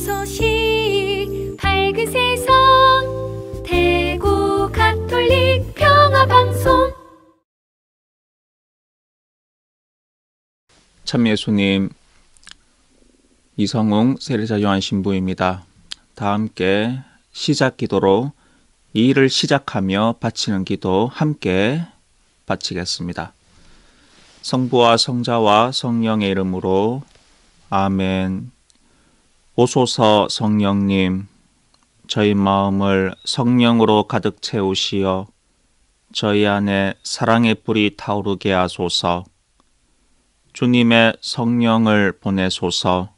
소식 밝은 세상 대구 가톨릭 평화방송. 참예수님, 이성웅 세례자 요한 신부입니다. 다 함께 시작 기도로 이 일을 시작하며 바치는 기도 함께 바치겠습니다. 성부와 성자와 성령의 이름으로 아멘. 오소서 성령님, 저희 마음을 성령으로 가득 채우시어 저희 안에 사랑의 불이 타오르게 하소서. 주님의 성령을 보내소서.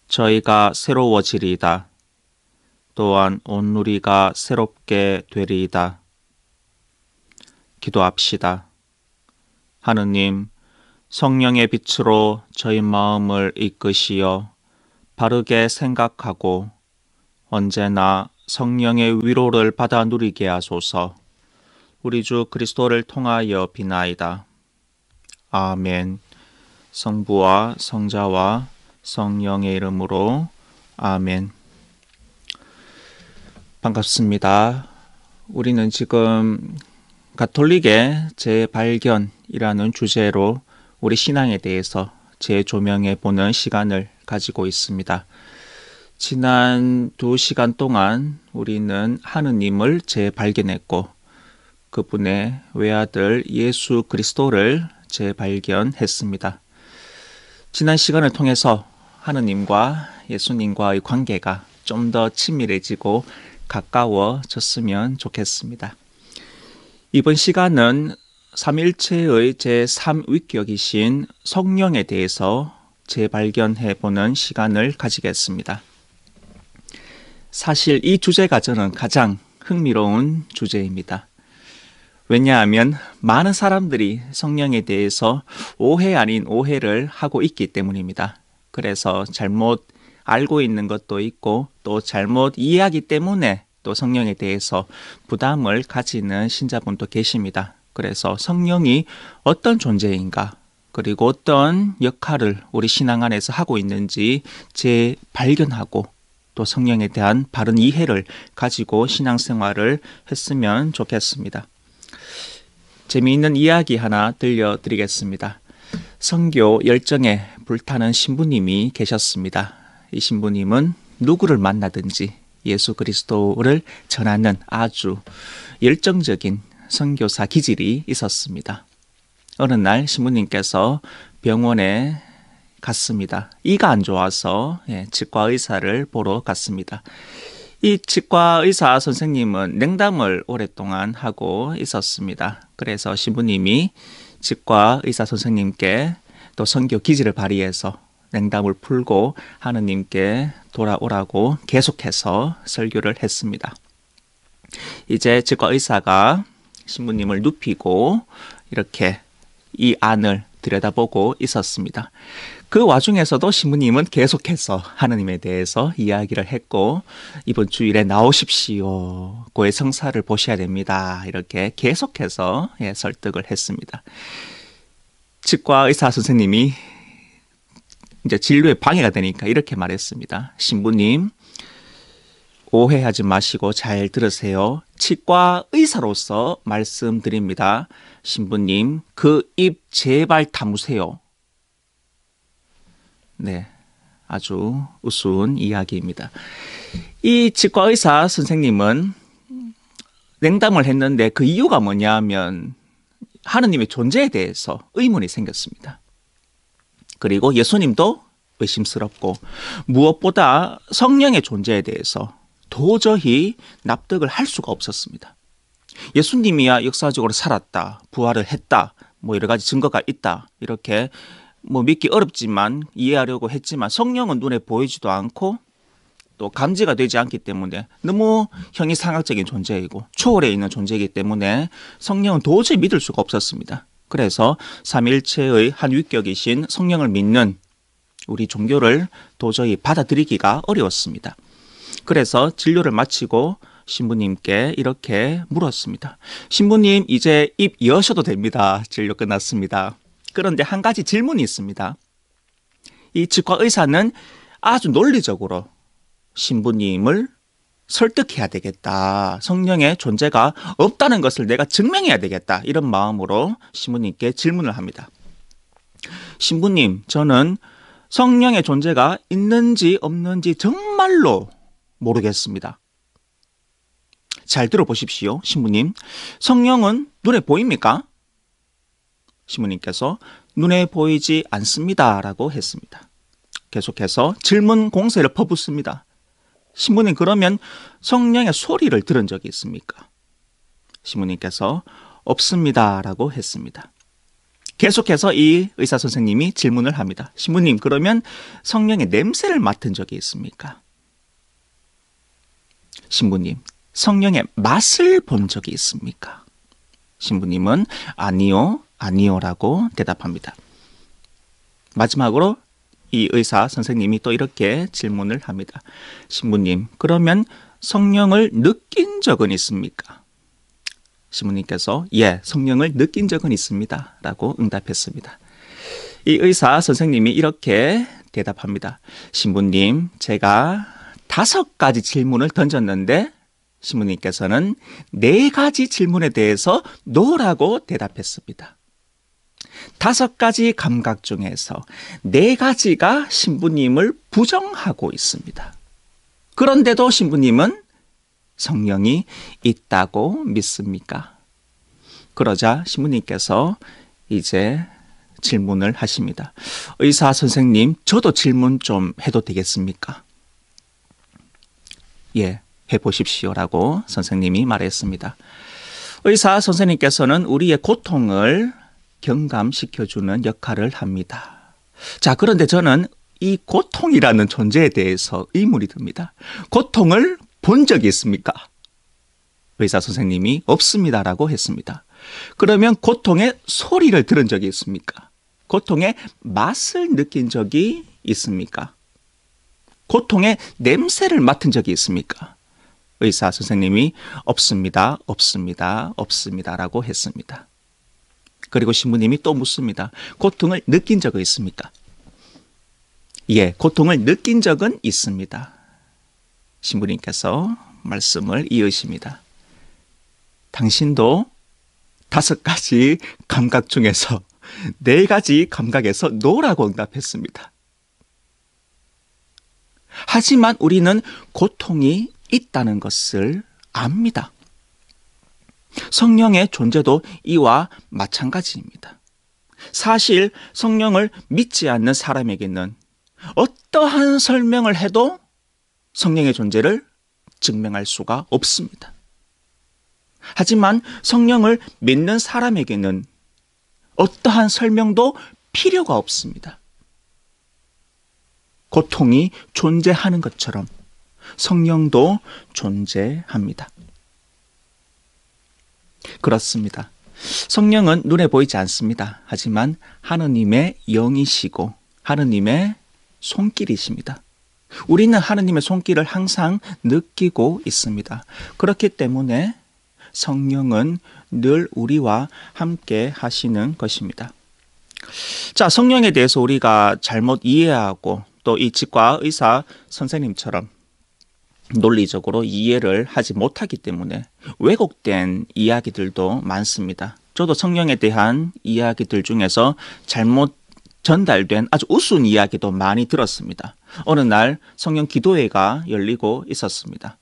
저희가 새로워지리이다. 또한 온 누리가 새롭게 되리이다. 기도합시다. 하느님, 성령의 빛으로 저희 마음을 이끄시어 바르게 생각하고 언제나 성령의 위로를 받아 누리게 하소서. 우리 주 그리스도를 통하여 비나이다. 아멘. 성부와 성자와 성령의 이름으로 아멘. 반갑습니다. 우리는 지금 가톨릭의 재발견이라는 주제로 우리 신앙에 대해서 재조명해 보는 시간을 가지고 있습니다. 지난 2시간 동안 우리는 하느님을 재발견했고 그분의 외아들 예수 그리스도를 재발견했습니다. 지난 시간을 통해서 하느님과 예수님과의 관계가 좀 더 친밀해지고 가까워졌으면 좋겠습니다. 이번 시간은 삼일체의 제3위격이신 성령에 대해서 재발견해보는 시간을 가지겠습니다. 사실 이 주제가 저는 가장 흥미로운 주제입니다. 왜냐하면 많은 사람들이 성령에 대해서 오해 아닌 오해를 하고 있기 때문입니다. 그래서 잘못 알고 있는 것도 있고 또 잘못 이해하기 때문에 또 성령에 대해서 부담을 가지는 신자분도 계십니다. 그래서 성령이 어떤 존재인가, 그리고 어떤 역할을 우리 신앙 안에서 하고 있는지 재발견하고 또 성령에 대한 바른 이해를 가지고 신앙생활을 했으면 좋겠습니다. 재미있는 이야기 하나 들려드리겠습니다. 선교 열정에 불타는 신부님이 계셨습니다. 이 신부님은 누구를 만나든지 예수 그리스도를 전하는 아주 열정적인 선교사 기질이 있었습니다. 어느 날 신부님께서 병원에 갔습니다. 이가 안 좋아서 치과 의사를 보러 갔습니다. 이 치과 의사 선생님은 냉담을 오랫동안 하고 있었습니다. 그래서 신부님이 치과 의사 선생님께 또 선교 기질을 발휘해서 냉담을 풀고 하느님께 돌아오라고 계속해서 설교를 했습니다. 이제 치과 의사가 신부님을 눕히고 이렇게 이 안을 들여다보고 있었습니다. 그 와중에서도 신부님은 계속해서 하느님에 대해서 이야기를 했고 이번 주일에 나오십시오. 고해 성사를 보셔야 됩니다. 이렇게 계속해서 설득을 했습니다. 치과 의사 선생님이 이제 진료에 방해가 되니까 이렇게 말했습니다. 신부님, 오해하지 마시고 잘 들으세요. 치과 의사로서 말씀드립니다. 신부님, 그 입 제발 다무세요. 네, 아주 우스운 이야기입니다. 이 치과 의사 선생님은 냉담을 했는데 그 이유가 뭐냐면 하느님의 존재에 대해서 의문이 생겼습니다. 그리고 예수님도 의심스럽고 무엇보다 성령의 존재에 대해서 도저히 납득을 할 수가 없었습니다. 예수님이야 역사적으로 살았다, 부활을 했다, 여러 가지 증거가 있다, 이렇게 믿기 어렵지만 이해하려고 했지만 성령은 눈에 보이지도 않고 또 감지가 되지 않기 때문에 너무 형이상학적인 존재이고 초월해 있는 존재이기 때문에 성령은 도저히 믿을 수가 없었습니다. 그래서 삼일체의 한 위격이신 성령을 믿는 우리 종교를 도저히 받아들이기가 어려웠습니다. 그래서 진료를 마치고 신부님께 이렇게 물었습니다. 신부님, 이제 입 여셔도 됩니다. 진료 끝났습니다. 그런데 한 가지 질문이 있습니다. 이 치과 의사는 아주 논리적으로 신부님을 설득해야 되겠다. 성령의 존재가 없다는 것을 내가 증명해야 되겠다. 이런 마음으로 신부님께 질문을 합니다. 신부님, 저는 성령의 존재가 있는지 없는지 정말로 모르겠습니다. 잘 들어보십시오, 신부님. 성령은 눈에 보입니까? 신부님께서 눈에 보이지 않습니다. 라고 했습니다. 계속해서 질문 공세를 퍼붓습니다. 신부님, 그러면 성령의 소리를 들은 적이 있습니까? 신부님께서 없습니다. 라고 했습니다. 계속해서 이 의사 선생님이 질문을 합니다. 신부님, 그러면 성령의 냄새를 맡은 적이 있습니까? 신부님, 성령의 맛을 본 적이 있습니까? 신부님은 아니요, 아니요라고 대답합니다. 마지막으로 이 의사 선생님이 또 이렇게 질문을 합니다. 신부님, 그러면 성령을 느낀 적은 있습니까? 신부님께서 예, 성령을 느낀 적은 있습니다. 라고 응답했습니다. 이 의사 선생님이 이렇게 대답합니다. 신부님, 제가 5가지 질문을 던졌는데 신부님께서는 4가지 질문에 대해서 노라고 대답했습니다. 5가지 감각 중에서 4가지가 신부님을 부정하고 있습니다. 그런데도 신부님은 성령이 있다고 믿습니까? 그러자 신부님께서 이제 질문을 하십니다. 의사 선생님, 저도 질문 좀 해도 되겠습니까? 예, 해보십시오라고 선생님이 말했습니다. 의사 선생님께서는 우리의 고통을 경감시켜주는 역할을 합니다. 자, 그런데 저는 이 고통이라는 존재에 대해서 의문이 듭니다. 고통을 본 적이 있습니까? 의사 선생님이 없습니다라고 했습니다. 그러면 고통의 소리를 들은 적이 있습니까? 고통의 맛을 느낀 적이 있습니까? 고통의 냄새를 맡은 적이 있습니까? 의사 선생님이 없습니다, 없습니다, 없습니다라고 했습니다. 그리고 신부님이 또 묻습니다. 고통을 느낀 적은 있습니까? 예, 고통을 느낀 적은 있습니다. 신부님께서 말씀을 이으십니다. 당신도 5가지 감각 중에서 4가지 감각에서 노라고 응답했습니다. 하지만 우리는 고통이 있다는 것을 압니다. 성령의 존재도 이와 마찬가지입니다. 사실 성령을 믿지 않는 사람에게는 어떠한 설명을 해도 성령의 존재를 증명할 수가 없습니다. 하지만 성령을 믿는 사람에게는 어떠한 설명도 필요가 없습니다. 고통이 존재하는 것처럼 성령도 존재합니다. 그렇습니다. 성령은 눈에 보이지 않습니다. 하지만 하느님의 영이시고 하느님의 손길이십니다. 우리는 하느님의 손길을 항상 느끼고 있습니다. 그렇기 때문에 성령은 늘 우리와 함께 하시는 것입니다. 자, 성령에 대해서 우리가 잘못 이해하고 또 이 치과 의사 선생님처럼 논리적으로 이해를 하지 못하기 때문에 왜곡된 이야기들도 많습니다. 저도 성령에 대한 이야기들 중에서 잘못 전달된 아주 우스운 이야기도 많이 들었습니다. 어느 날 성령 기도회가 열리고 있었습니다.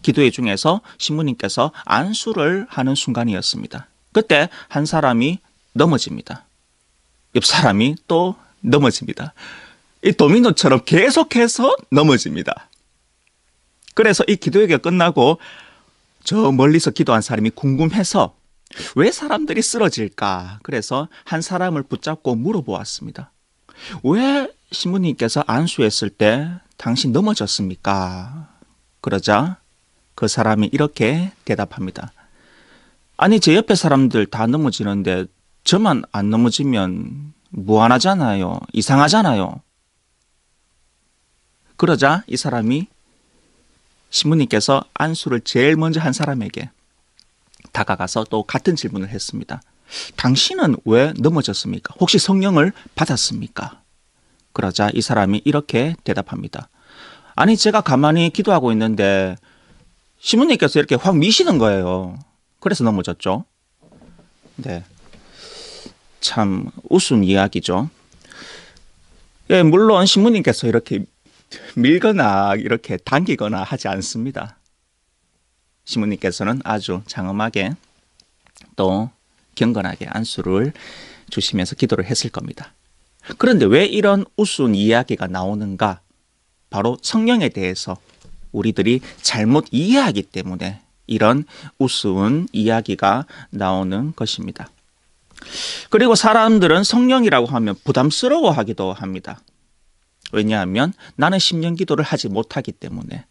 기도회 중에서 신부님께서 안수를 하는 순간이었습니다. 그때 한 사람이 넘어집니다. 옆 사람이 또 넘어집니다. 이 도미노처럼 계속해서 넘어집니다. 그래서 이 기도회가 끝나고 저 멀리서 기도한 사람이 궁금해서 왜 사람들이 쓰러질까? 그래서 한 사람을 붙잡고 물어보았습니다. 왜 신부님께서 안수했을 때 당신 넘어졌습니까? 그러자 그 사람이 이렇게 대답합니다. 아니, 제 옆에 사람들 다 넘어지는데 저만 안 넘어지면 무안하잖아요. 이상하잖아요. 그러자 이 사람이 신부님께서 안수를 제일 먼저 한 사람에게 다가가서 또 같은 질문을 했습니다. 당신은 왜 넘어졌습니까? 혹시 성령을 받았습니까? 그러자 이 사람이 이렇게 대답합니다. 아니 제가 가만히 기도하고 있는데 신부님께서 이렇게 확 미시는 거예요. 그래서 넘어졌죠. 네, 참 우스운 이야기죠. 예, 물론 신부님께서 이렇게 밀거나 이렇게 당기거나 하지 않습니다. 신부님께서는 아주 장엄하게 또 경건하게 안수를 주시면서 기도를 했을 겁니다. 그런데 왜 이런 우스운 이야기가 나오는가? 바로 성령에 대해서 우리들이 잘못 이해하기 때문에 이런 우스운 이야기가 나오는 것입니다. 그리고 사람들은 성령이라고 하면 부담스러워하기도 합니다. 왜냐하면 나는 심령 기도를 하지 못하기 때문에,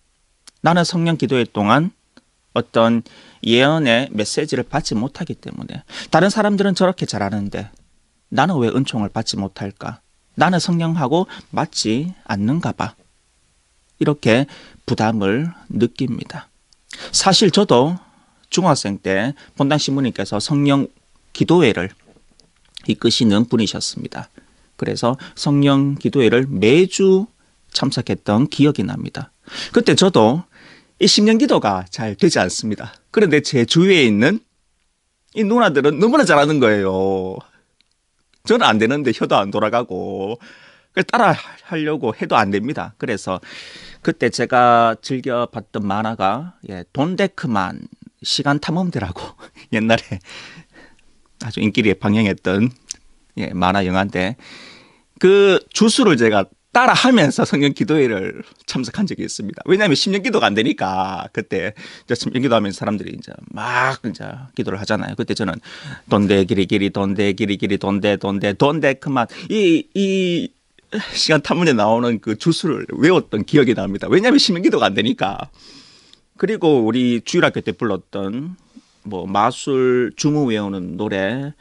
나는 성령 기도회 동안 어떤 예언의 메시지를 받지 못하기 때문에, 다른 사람들은 저렇게 잘하는데 나는 왜 은총을 받지 못할까? 나는 성령하고 맞지 않는가 봐. 이렇게 부담을 느낍니다. 사실 저도 중학생 때 본당 신부님께서 성령 기도회를 이끄시는 분이셨습니다. 그래서 성령 기도회를 매주 참석했던 기억이 납니다. 그때 저도 이 심령 기도가 잘 되지 않습니다. 그런데 제 주위에 있는 이 누나들은 너무나 잘하는 거예요. 저는 안 되는데 혀도 안 돌아가고 따라 하려고 해도 안 됩니다. 그래서 그때 제가 즐겨 봤던 만화가 돈데크만 시간 탐험대라고 옛날에 아주 인기리에 방영했던 만화 영화인데, 그 주수를 제가 따라 하면서 성령 기도회를 참석한 적이 있습니다. 왜냐하면 심령 기도가 안 되니까. 그때 심령 기도하면서 사람들이 이제 막 이제 기도를 하잖아요. 그때 저는 돈데 기리기리 돈데 기리기리 돈데 그만 이 시간 탐문에 나오는 그 주수를 외웠던 기억이 납니다. 왜냐하면 심령 기도가 안 되니까. 그리고 우리 주일학교 때 불렀던 뭐 마술 주무 외우는 노래,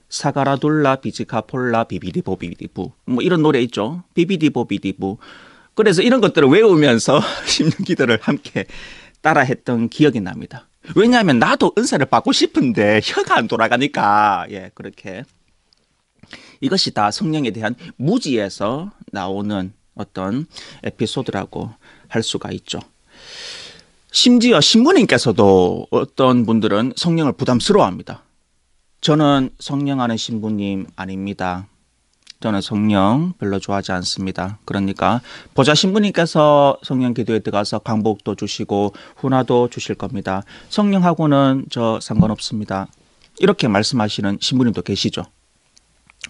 사가라돌라 비지카폴라 비비디보비디부 뭐 이런 노래 있죠. 비비디보비디부. 그래서 이런 것들을 외우면서 심령 기도를 함께 따라했던 기억이 납니다. 왜냐하면 나도 은사를 받고 싶은데 혀가 안 돌아가니까. 그렇게 이것이 다 성령에 대한 무지에서 나오는 어떤 에피소드라고 할 수가 있죠. 심지어 신부님께서도 어떤 분들은 성령을 부담스러워합니다. 저는 성령하는 신부님 아닙니다. 저는 성령 별로 좋아하지 않습니다. 그러니까 보좌 신부님께서 성령 기도에 들어가서 강복도 주시고 훈화도 주실 겁니다. 성령하고는 저 상관없습니다. 이렇게 말씀하시는 신부님도 계시죠.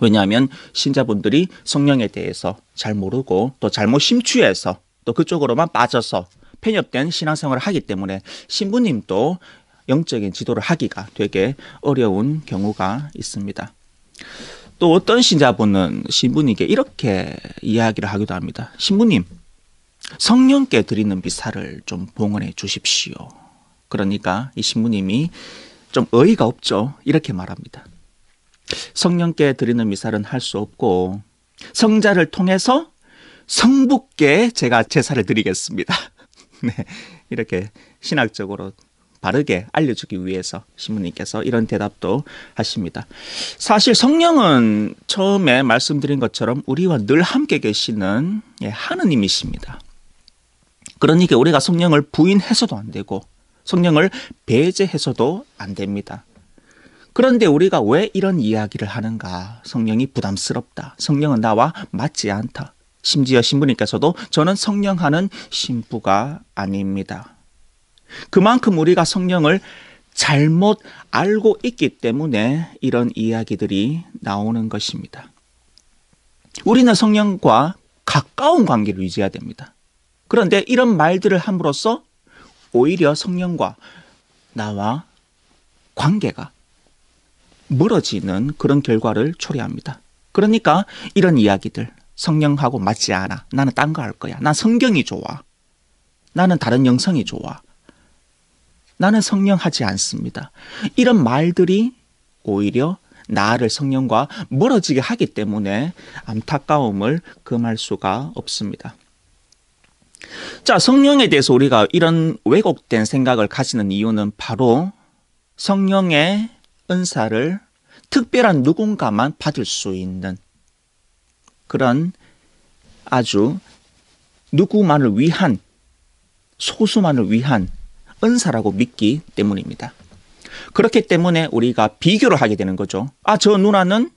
왜냐하면 신자분들이 성령에 대해서 잘 모르고 또 잘못 심취해서 또 그쪽으로만 빠져서 편협된 신앙생활을 하기 때문에 신부님도 영적인 지도를 하기가 되게 어려운 경우가 있습니다. 또 어떤 신자분은 신부님께 이렇게 이야기를 하기도 합니다. 신부님, 성령께 드리는 미사를 좀 봉헌해 주십시오. 그러니까 이 신부님이 좀 어이가 없죠. 이렇게 말합니다. 성령께 드리는 미사는 할 수 없고 성자를 통해서 성부께 제가 제사를 드리겠습니다. 네, 이렇게 신학적으로 바르게 알려주기 위해서 신부님께서 이런 대답도 하십니다. 사실 성령은 처음에 말씀드린 것처럼 우리와 늘 함께 계시는 하느님이십니다. 그러니까 우리가 성령을 부인해서도 안 되고 성령을 배제해서도 안 됩니다. 그런데 우리가 왜 이런 이야기를 하는가? 성령이 부담스럽다. 성령은 나와 맞지 않다. 심지어 신부님께서도 저는 성령하는 신부가 아닙니다. 그만큼 우리가 성령을 잘못 알고 있기 때문에 이런 이야기들이 나오는 것입니다. 우리는 성령과 가까운 관계를 유지해야 됩니다. 그런데 이런 말들을 함으로써 오히려 성령과 나와 관계가 멀어지는 그런 결과를 초래합니다. 그러니까 이런 이야기들, 성령하고 맞지 않아. 나는 딴 거 할 거야. 난 성경이 좋아. 나는 다른 영성이 좋아. 나는 성령하지 않습니다. 이런 말들이 오히려 나를 성령과 멀어지게 하기 때문에 안타까움을 금할 수가 없습니다. 자, 성령에 대해서 우리가 이런 왜곡된 생각을 가지는 이유는 바로 성령의 은사를 특별한 누군가만 받을 수 있는 그런 아주 누구만을 위한 소수만을 위한 은사라고 믿기 때문입니다. 그렇기 때문에 우리가 비교를 하게 되는 거죠. 아, 저 누나는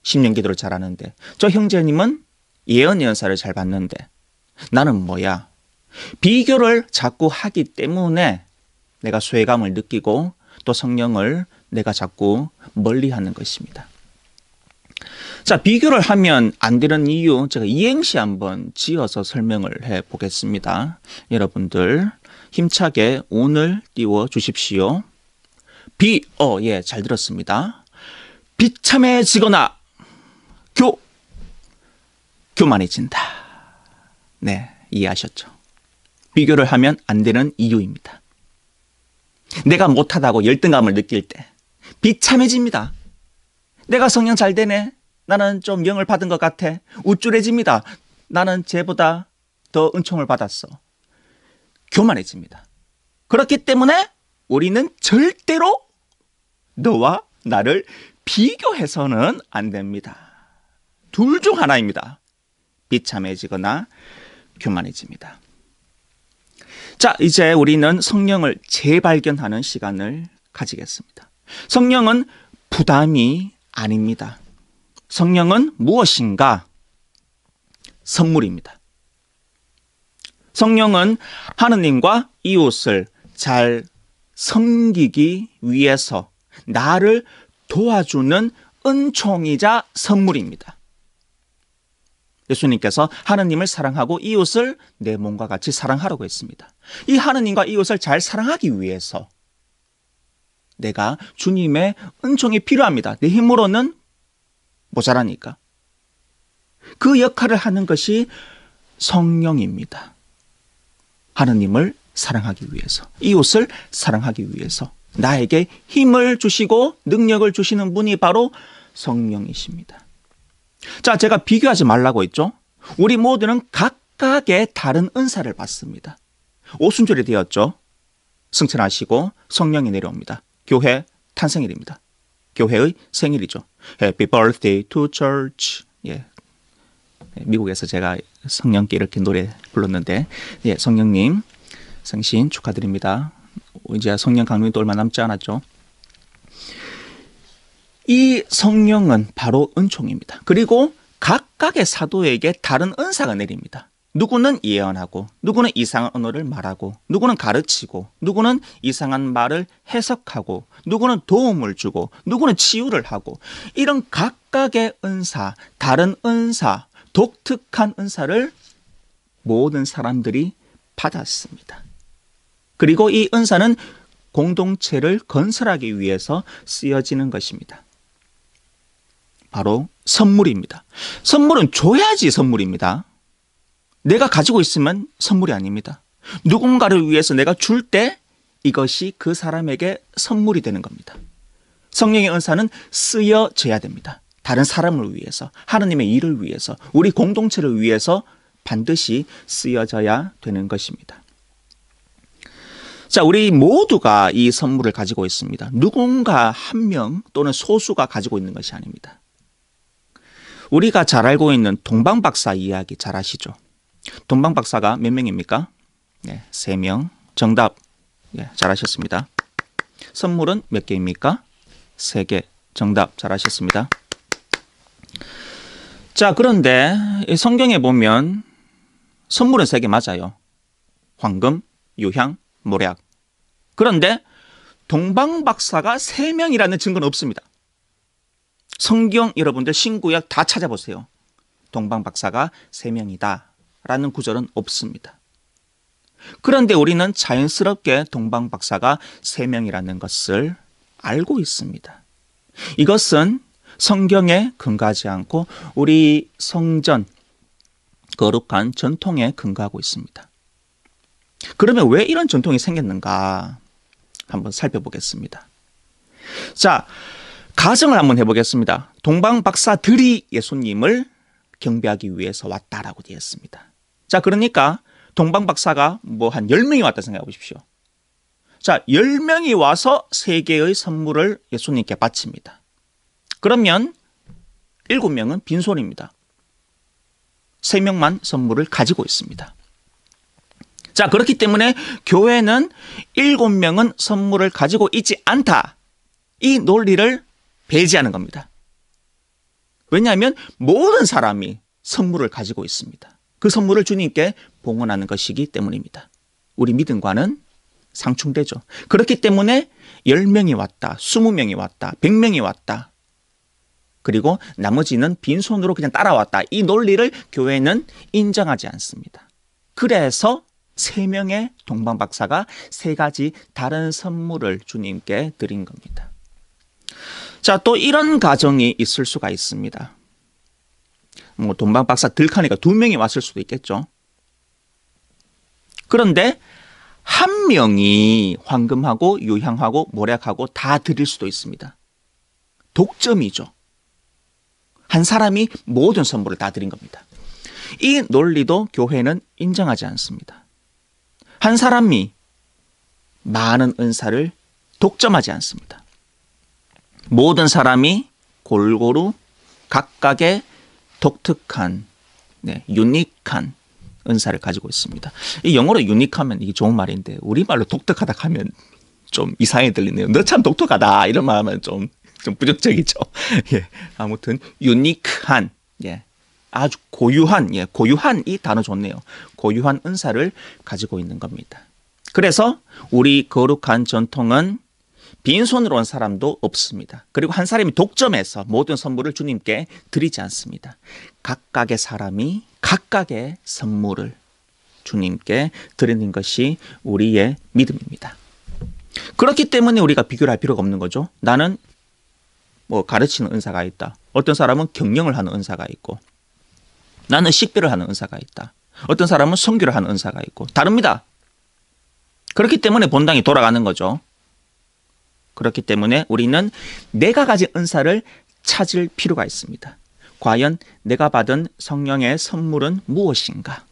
심령 기도를 잘하는데, 저 형제님은 예언의 은사를 잘 받는데 나는 뭐야? 비교를 자꾸 하기 때문에 내가 소외감을 느끼고 또 성령을 내가 자꾸 멀리하는 것입니다. 자, 비교를 하면 안 되는 이유, 제가 이행시 한번 지어서 설명을 해 보겠습니다. 여러분들 힘차게 오늘 띄워 주십시오. 예, 잘 들었습니다. 비참해지거나 교만해진다. 네, 이해하셨죠? 비교를 하면 안 되는 이유입니다. 내가 못하다고 열등감을 느낄 때 비참해집니다. 내가 성령 잘 되네. 나는 좀 영을 받은 것 같아. 우쭐해집니다. 나는 쟤보다 더 은총을 받았어. 교만해집니다. 그렇기 때문에 우리는 절대로 너와 나를 비교해서는 안 됩니다. 둘 중 하나입니다. 비참해지거나 교만해집니다. 자, 이제 우리는 성령을 재발견하는 시간을 가지겠습니다. 성령은 부담이 아닙니다. 성령은 무엇인가? 선물입니다. 성령은 하느님과 이웃을 잘 섬기기 위해서 나를 도와주는 은총이자 선물입니다. 예수님께서 하느님을 사랑하고 이웃을 내 몸과 같이 사랑하라고 했습니다. 이 하느님과 이웃을 잘 사랑하기 위해서 내가 주님의 은총이 필요합니다. 내 힘으로는 모자라니까. 그 역할을 하는 것이 성령입니다. 하느님을 사랑하기 위해서, 이웃을 사랑하기 위해서 나에게 힘을 주시고 능력을 주시는 분이 바로 성령이십니다. 자, 제가 비교하지 말라고 했죠. 우리 모두는 각각의 다른 은사를 받습니다. 오순절이 되었죠. 승천하시고 성령이 내려옵니다. 교회 탄생일입니다. 교회의 생일이죠. Happy birthday to church. 예. 미국에서 제가 성령께 이렇게 노래 불렀는데, 예, 성령님 생신 축하드립니다. 이제 성령 강림도 얼마 남지 않았죠. 이 성령은 바로 은총입니다. 그리고 각각의 사도에게 다른 은사가 내립니다. 누구는 예언하고, 누구는 이상한 언어를 말하고, 누구는 가르치고, 누구는 이상한 말을 해석하고, 누구는 도움을 주고, 누구는 치유를 하고, 이런 각각의 은사, 다른 은사, 독특한 은사를 모든 사람들이 받았습니다. 그리고 이 은사는 공동체를 건설하기 위해서 쓰여지는 것입니다. 바로 선물입니다. 선물은 줘야지 선물입니다. 내가 가지고 있으면 선물이 아닙니다. 누군가를 위해서 내가 줄 때 이것이 그 사람에게 선물이 되는 겁니다. 성령의 은사는 쓰여져야 됩니다. 다른 사람을 위해서, 하나님의 일을 위해서, 우리 공동체를 위해서 반드시 쓰여져야 되는 것입니다. 자, 우리 모두가 이 선물을 가지고 있습니다. 누군가 한 명 또는 소수가 가지고 있는 것이 아닙니다. 우리가 잘 알고 있는 동방박사 이야기 잘 아시죠? 동방박사가 몇 명입니까? 네, 3명. 정답. 네, 잘하셨습니다. 선물은 몇 개입니까? 3개. 정답. 잘하셨습니다. 자, 그런데 성경에 보면 선물은 3개 맞아요. 황금, 유향, 모략. 그런데 동방박사가 3명이라는 증거는 없습니다. 성경 여러분들 신구약 다 찾아보세요. 동방박사가 3명이다 라는 구절은 없습니다. 그런데 우리는 자연스럽게 동방박사가 3명이라는 것을 알고 있습니다. 이것은 성경에 근거하지 않고 우리 성전, 거룩한 전통에 근거하고 있습니다. 그러면 왜 이런 전통이 생겼는가 한번 살펴보겠습니다. 자, 가정을 한번 해보겠습니다. 동방박사들이 예수님을 경배하기 위해서 왔다라고 되어 있습니다. 자, 그러니까 동방박사가 뭐 한 10명이 왔다 생각해 보십시오. 자, 10명이 와서 3개의 선물을 예수님께 바칩니다. 그러면 7명은 빈손입니다. 3명만 선물을 가지고 있습니다. 자, 그렇기 때문에 교회는 7명은 선물을 가지고 있지 않다. 이 논리를 배제하는 겁니다. 왜냐하면 모든 사람이 선물을 가지고 있습니다. 그 선물을 주님께 봉헌하는 것이기 때문입니다. 우리 믿음과는 상충되죠. 그렇기 때문에 10명이 왔다, 20명이 왔다, 100명이 왔다. 그리고 나머지는 빈손으로 그냥 따라왔다. 이 논리를 교회는 인정하지 않습니다. 그래서 3명의 동방박사가 3가지 다른 선물을 주님께 드린 겁니다. 자, 또 이런 가정이 있을 수가 있습니다. 뭐 동방박사 들카니까 2명이 왔을 수도 있겠죠. 그런데 1명이 황금하고 유향하고 모략하고 다 드릴 수도 있습니다. 독점이죠. 한 사람이 모든 선물을 다 드린 겁니다. 이 논리도 교회는 인정하지 않습니다. 한 사람이 많은 은사를 독점하지 않습니다. 모든 사람이 골고루 각각의 독특한, 유니크한 은사를 가지고 있습니다. 이 영어로 유니크하면 이게 좋은 말인데 우리말로 독특하다 하면 좀 이상하게 들리네요. 너 참 독특하다 이런 말 하면 좀 부정적이죠. 예, 아무튼 유니크한, 아주 고유한, 고유한 이 단어 좋네요. 고유한 은사를 가지고 있는 겁니다. 그래서 우리 거룩한 전통은 빈손으로 온 사람도 없습니다. 그리고 한 사람이 독점해서 모든 선물을 주님께 드리지 않습니다. 각각의 사람이 각각의 선물을 주님께 드리는 것이 우리의 믿음입니다. 그렇기 때문에 우리가 비교를 할 필요가 없는 거죠. 나는 뭐 가르치는 은사가 있다. 어떤 사람은 경영을 하는 은사가 있고, 나는 식별을 하는 은사가 있다. 어떤 사람은 선교를 하는 은사가 있고, 다릅니다. 그렇기 때문에 본당이 돌아가는 거죠. 그렇기 때문에 우리는 내가 가진 은사를 찾을 필요가 있습니다. 과연 내가 받은 성령의 선물은 무엇인가?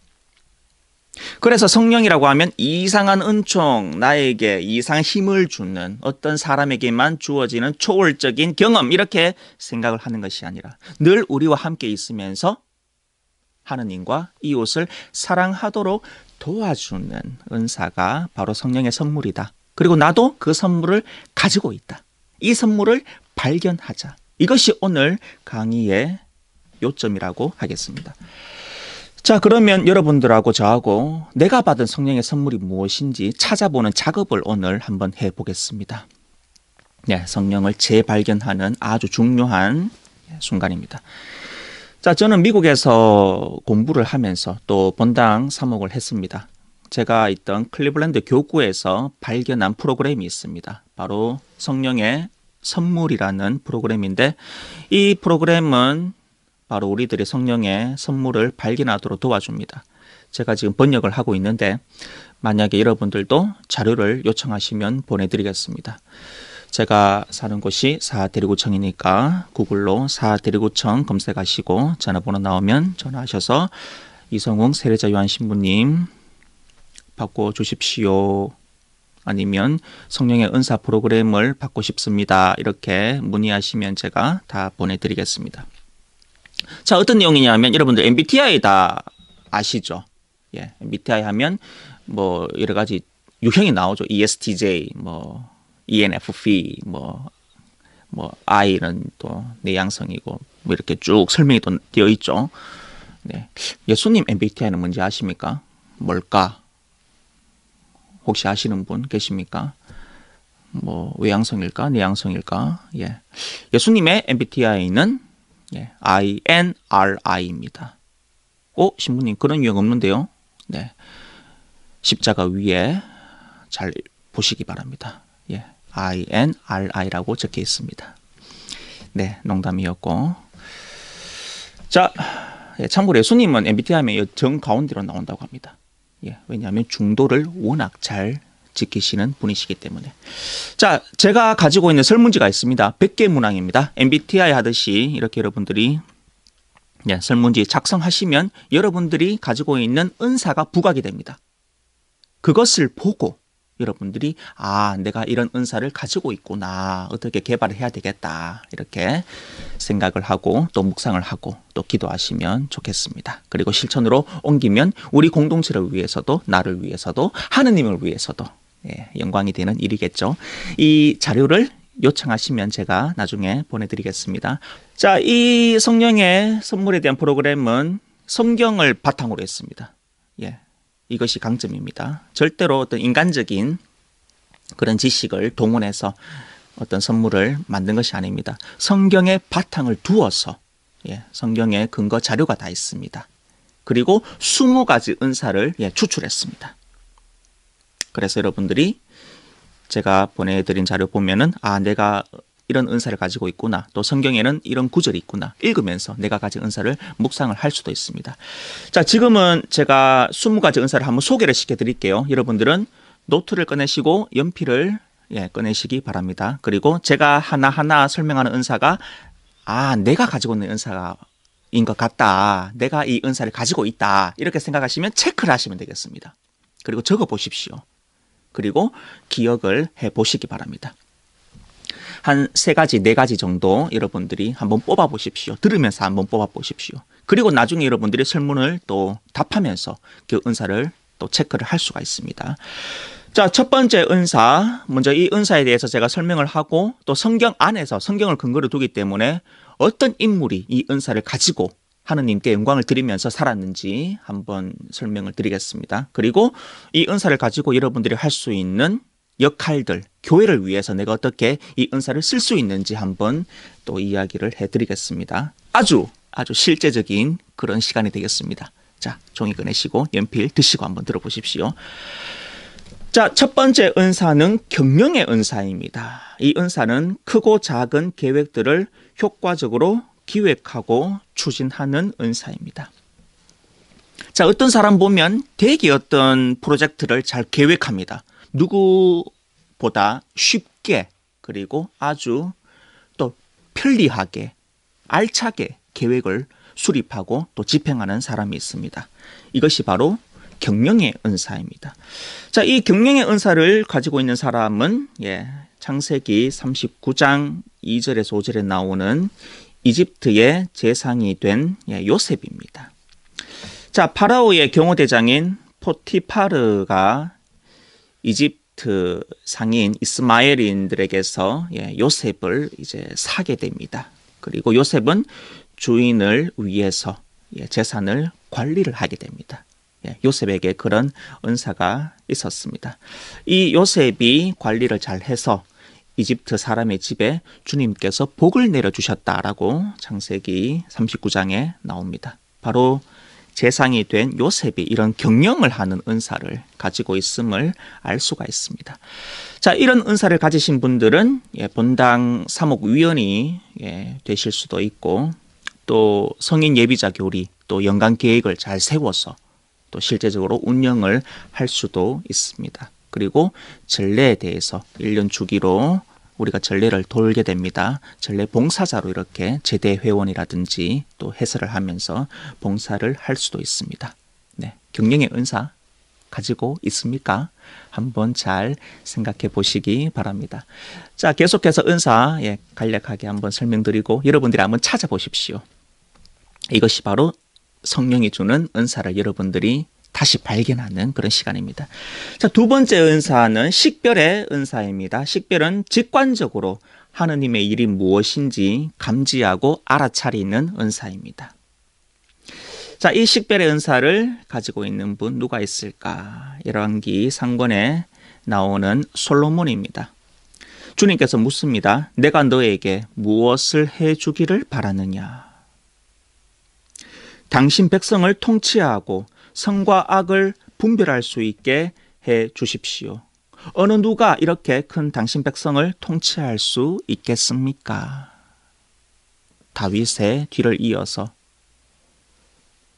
그래서 성령이라고 하면 이상한 은총, 나에게 이상한 힘을 주는 어떤 사람에게만 주어지는 초월적인 경험, 이렇게 생각을 하는 것이 아니라 늘 우리와 함께 있으면서 하느님과 이웃을 사랑하도록 도와주는 은사가 바로 성령의 선물이다. 그리고 나도 그 선물을 가지고 있다. 이 선물을 발견하자. 이것이 오늘 강의의 요점이라고 하겠습니다. 자, 그러면 여러분들하고 저하고 내가 받은 성령의 선물이 무엇인지 찾아보는 작업을 오늘 한번 해보겠습니다. 성령을 재발견하는 아주 중요한 순간입니다. 자, 저는 미국에서 공부를 하면서 또 본당 사목을 했습니다. 제가 있던 클리블랜드 교구에서 발견한 프로그램이 있습니다. 바로 성령의 선물이라는 프로그램인데, 이 프로그램은 바로 우리들이 성령의 선물을 발견하도록 도와줍니다. 제가 지금 번역을 하고 있는데 만약에 여러분들도 자료를 요청하시면 보내드리겠습니다. 제가 사는 곳이 사대리구청이니까 구글로 사대리구청 검색하시고 전화번호 나오면 전화하셔서 이성웅 세례자 요한 신부님 받고 주십시오. 아니면 성령의 은사 프로그램을 받고 싶습니다. 이렇게 문의하시면 제가 다 보내드리겠습니다. 자, 어떤 내용이냐면 여러분들 MBTI 다 아시죠? MBTI 하면 뭐 여러 가지 유형이 나오죠. ESTJ, 뭐 ENFP, 뭐 I는 또 내향성이고 뭐 이렇게 쭉 설명이 또 되어 있죠. 예수님 MBTI는 뭔지 아십니까? 뭘까? 혹시 아시는 분 계십니까? 뭐 외향성일까? 내향성일까? 예수님의 MBTI는 INRI입니다. 신부님 그런 유형 없는데요? 십자가 위에 잘 보시기 바랍니다. INRI라고 적혀 있습니다. 농담이었고. 자, 참고로 예수님은 MBTI면 정 가운데로 나온다고 합니다. 왜냐하면 중도를 워낙 잘 지키시는 분이시기 때문에. 자, 제가 가지고 있는 설문지가 있습니다. 100개 문항입니다. MBTI 하듯이 이렇게 여러분들이 설문지 작성하시면 여러분들이 가지고 있는 은사가 부각이 됩니다. 그것을 보고 여러분들이 내가 이런 은사를 가지고 있구나. 어떻게 개발을 해야 되겠다. 이렇게 생각을 하고 또 묵상을 하고 또 기도하시면 좋겠습니다. 그리고 실천으로 옮기면 우리 공동체를 위해서도 나를 위해서도 하느님을 위해서도 영광이 되는 일이겠죠. 이 자료를 요청하시면 제가 나중에 보내드리겠습니다. 자, 이 성령의 선물에 대한 프로그램은 성경을 바탕으로 했습니다. 이것이 강점입니다. 절대로 어떤 인간적인 그런 지식을 동원해서 어떤 선물을 만든 것이 아닙니다. 성경의 바탕을 두어서 성경의 근거 자료가 다 있습니다. 그리고 20가지 은사를 추출했습니다. 그래서 여러분들이 제가 보내드린 자료 보면은 내가 이런 은사를 가지고 있구나. 또 성경에는 이런 구절이 있구나. 읽으면서 내가 가진 은사를 묵상을 할 수도 있습니다. 자, 지금은 제가 20가지 은사를 한번 소개를 시켜드릴게요. 여러분들은 노트를 꺼내시고 연필을 꺼내시기 바랍니다. 그리고 제가 하나하나 설명하는 은사가 내가 가지고 있는 은사인 것 같다. 내가 이 은사를 가지고 있다. 이렇게 생각하시면 체크를 하시면 되겠습니다. 그리고 적어 보십시오. 그리고 기억을 해 보시기 바랍니다. 한 3가지, 4가지 정도 여러분들이 한번 뽑아 보십시오. 들으면서 한번 뽑아 보십시오. 그리고 나중에 여러분들이 설문을 또 답하면서 그 은사를 또 체크를 할 수가 있습니다. 자, 첫 번째 은사, 먼저 이 은사에 대해서 제가 설명을 하고 또 성경 안에서 성경을 근거로 두기 때문에 어떤 인물이 이 은사를 가지고 하느님께 영광을 드리면서 살았는지 한번 설명을 드리겠습니다. 그리고 이 은사를 가지고 여러분들이 할 수 있는 역할들, 교회를 위해서 내가 어떻게 이 은사를 쓸 수 있는지 한번 또 이야기를 해드리겠습니다. 아주 실제적인 그런 시간이 되겠습니다. 자, 종이 꺼내시고 연필 드시고 한번 들어보십시오. 자, 첫 번째 은사는 경영의 은사입니다. 이 은사는 크고 작은 계획들을 효과적으로 기획하고 추진하는 은사입니다. 자, 어떤 사람 보면 되게 어떤 프로젝트를 잘 계획합니다. 누구보다 쉽게 그리고 아주 또 편리하게 알차게 계획을 수립하고 또 집행하는 사람이 있습니다. 이것이 바로 경영의 은사입니다. 자, 이 경영의 은사를 가지고 있는 사람은 창세기 39장 2절에서 5절에 나오는 이집트의 재상이 된 요셉입니다. 자, 파라오의 경호대장인 포티파르가 이집트 상인 이스마엘인들에게서 요셉을 이제 사게 됩니다. 그리고 요셉은 주인을 위해서 재산을 관리를 하게 됩니다. 요셉에게 그런 은사가 있었습니다. 이 요셉이 관리를 잘 해서 이집트 사람의 집에 주님께서 복을 내려주셨다라고 창세기 39장에 나옵니다. 바로 재상이 된 요셉이 이런 경영을 하는 은사를 가지고 있음을 알 수가 있습니다. 자, 이런 은사를 가지신 분들은 본당 사목위원이 되실 수도 있고 또 성인 예비자 교리 또 연간 계획을 잘 세워서 또 실제적으로 운영을 할 수도 있습니다. 그리고 전례에 대해서 1년 주기로 우리가 전례를 돌게 됩니다. 전례 봉사자로 이렇게 제대 회원이라든지 또 해설을 하면서 봉사를 할 수도 있습니다. 경영의 은사 가지고 있습니까? 한번 잘 생각해 보시기 바랍니다. 자, 계속해서 은사 간략하게 한번 설명드리고 여러분들이 한번 찾아보십시오. 이것이 바로 성령이 주는 은사를 여러분들이 다시 발견하는 그런 시간입니다. 자, 두 번째 은사는 식별의 은사입니다. 식별은 직관적으로 하느님의 일이 무엇인지 감지하고 알아차리는 은사입니다. 자, 이 식별의 은사를 가지고 있는 분 누가 있을까? 열왕기 상권에 나오는 솔로몬입니다. 주님께서 묻습니다. 내가 너에게 무엇을 해주기를 바라느냐? 당신 백성을 통치하고 선과 악을 분별할 수 있게 해 주십시오. 어느 누가 이렇게 큰 당신 백성을 통치할 수 있겠습니까? 다윗의 뒤를 이어서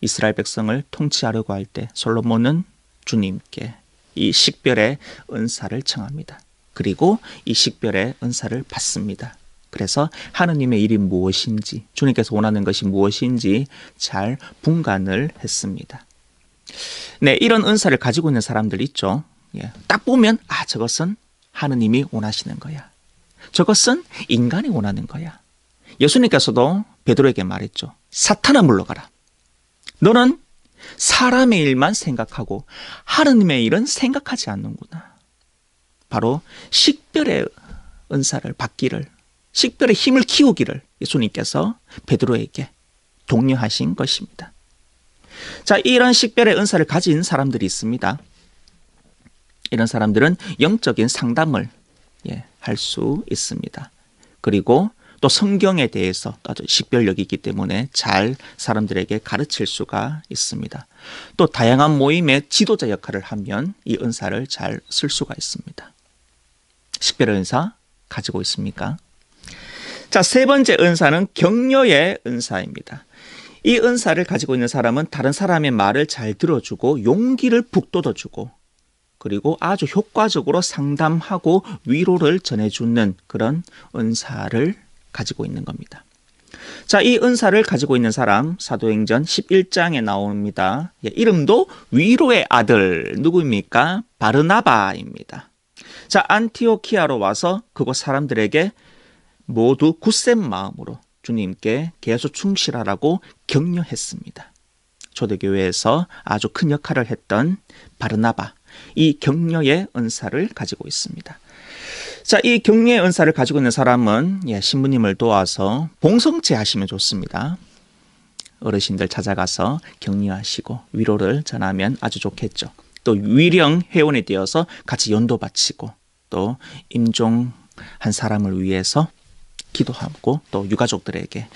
이스라엘 백성을 통치하려고 할 때 솔로몬은 주님께 이 식별의 은사를 청합니다. 그리고 이 식별의 은사를 받습니다. 그래서 하느님의 일이 무엇인지, 주님께서 원하는 것이 무엇인지 잘 분간을 했습니다. 이런 은사를 가지고 있는 사람들 있죠. 예, 딱 보면 저것은 하느님이 원하시는 거야. 저것은 인간이 원하는 거야. 예수님께서도 베드로에게 말했죠. 사탄아 물러가라. 너는 사람의 일만 생각하고 하느님의 일은 생각하지 않는구나. 바로 식별의 은사를 받기를, 식별의 힘을 키우기를 예수님께서 베드로에게 독려하신 것입니다. 자, 이런 식별의 은사를 가진 사람들이 있습니다. 이런 사람들은 영적인 상담을 할 수 있습니다. 그리고 또 성경에 대해서 아주 식별력이 있기 때문에 잘 사람들에게 가르칠 수가 있습니다. 또 다양한 모임의 지도자 역할을 하면 이 은사를 잘 쓸 수가 있습니다. 식별의 은사 가지고 있습니까? 자, 세 번째 은사는 격려의 은사입니다. 이 은사를 가지고 있는 사람은 다른 사람의 말을 잘 들어주고 용기를 북돋아주고 그리고 아주 효과적으로 상담하고 위로를 전해주는 그런 은사를 가지고 있는 겁니다. 자, 이 은사를 가지고 있는 사람 사도행전 11장에 나옵니다. 이름도 위로의 아들 누구입니까? 바르나바입니다. 자, 안티오키아로 와서 그곳 사람들에게 모두 굳센 마음으로 주님께 계속 충실하라고 격려했습니다. 초대교회에서 아주 큰 역할을 했던 바르나바, 이 격려의 은사를 가지고 있습니다. 자, 이 격려의 은사를 가지고 있는 사람은 신부님을 도와서 봉성체 하시면 좋습니다. 어르신들 찾아가서 격려하시고 위로를 전하면 아주 좋겠죠. 또 위령 회원이 되어서 같이 연도 바치고 또 임종한 사람을 위해서 기도하고 또 유가족들에게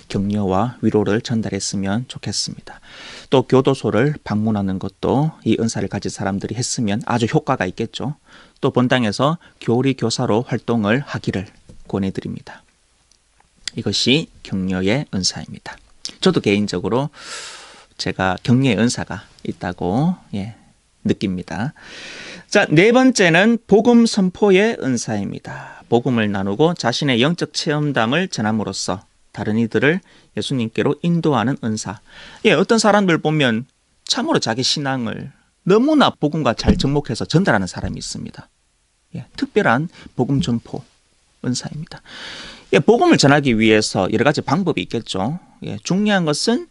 격려와 위로를 전달했으면 좋겠습니다. 또 교도소를 방문하는 것도 이 은사를 가진 사람들이 했으면 아주 효과가 있겠죠. 또 본당에서 교리 교사로 활동을 하기를 권해드립니다. 이것이 격려의 은사입니다. 저도 개인적으로 제가 격려의 은사가 있다고 느낍니다. 자, 네 번째는 복음 선포의 은사입니다. 복음을 나누고 자신의 영적 체험담을 전함으로써 다른 이들을 예수님께로 인도하는 은사. 어떤 사람들 보면 참으로 자기 신앙을 너무나 복음과 잘 접목해서 전달하는 사람이 있습니다. 특별한 복음 전포 은사입니다. 복음을 전하기 위해서 여러 가지 방법이 있겠죠. 중요한 것은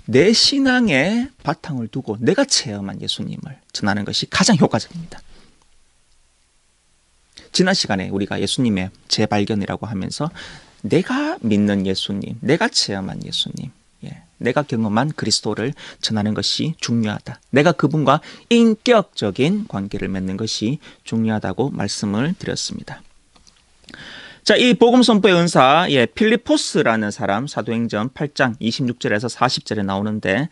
내 신앙에 바탕을 두고 내가 체험한 예수님을 전하는 것이 가장 효과적입니다. 지난 시간에 우리가 예수님의 재발견이라고 하면서 내가 믿는 예수님, 내가 체험한 예수님, 내가 경험한 그리스도를 전하는 것이 중요하다. 내가 그분과 인격적인 관계를 맺는 것이 중요하다고 말씀을 드렸습니다. 자, 이 복음 선포의 은사, 필리포스라는 사람, 사도행전 8장 26절에서 40절에 나오는데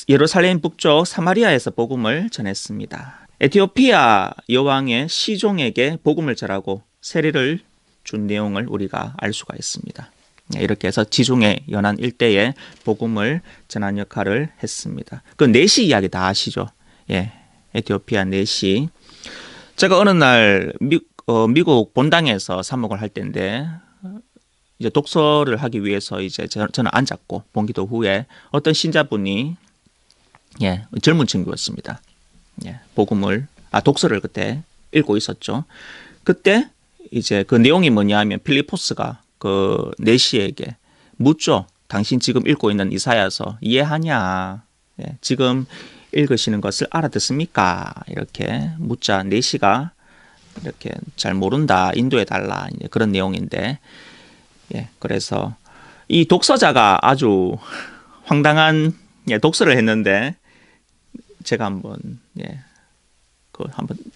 예루살렘 북쪽 사마리아에서 복음을 전했습니다. 에티오피아 여왕의 시종에게 복음을 전하고 세례를 준 내용을 우리가 알 수가 있습니다. 이렇게 해서 지중해 연안 일대에 복음을 전한 역할을 했습니다. 그 내시 이야기 다 아시죠? 에티오피아 내시. 제가 어느 날 미국 본당에서 사목을 할 때인데 이제 독서를 하기 위해서 이제 저는 앉았고 본기도 후에 어떤 신자분이 젊은 친구였습니다. 복음을 독서를 그때 읽고 있었죠. 그때 이제 그 내용이 뭐냐면 필리포스가 그 내시에게 묻죠. 당신 지금 읽고 있는 이사야서 이해하냐? 지금 읽으시는 것을 알아듣습니까? 이렇게 묻자 내시가 이렇게 잘 모른다, 인도해달라, 그런 내용인데, 그래서 이 독서자가 아주 황당한 독서를 했는데, 제가 한번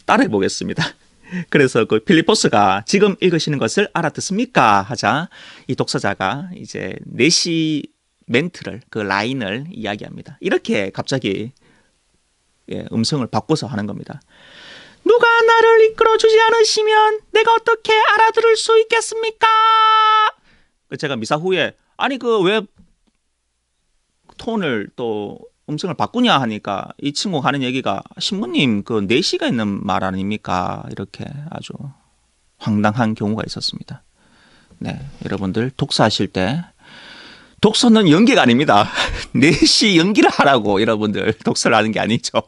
따라해 보겠습니다. 그래서 그 필리포스가 지금 읽으시는 것을 알아듣습니까? 하자 이 독서자가 이제 내시 멘트를, 그 라인을 이야기합니다. 이렇게 갑자기 음성을 바꿔서 하는 겁니다. 누가 나를 이끌어주지 않으시면 내가 어떻게 알아들을 수 있겠습니까? 제가 미사 후에 아니 그 왜 톤을 또 음성을 바꾸냐 하니까 이 친구가 하는 얘기가 신부님 그 내시가 있는 말 아닙니까? 이렇게 아주 황당한 경우가 있었습니다. 여러분들 독서하실 때 독서는 연기가 아닙니다. 4시 연기를 하라고 여러분들 독서를 하는 게 아니죠.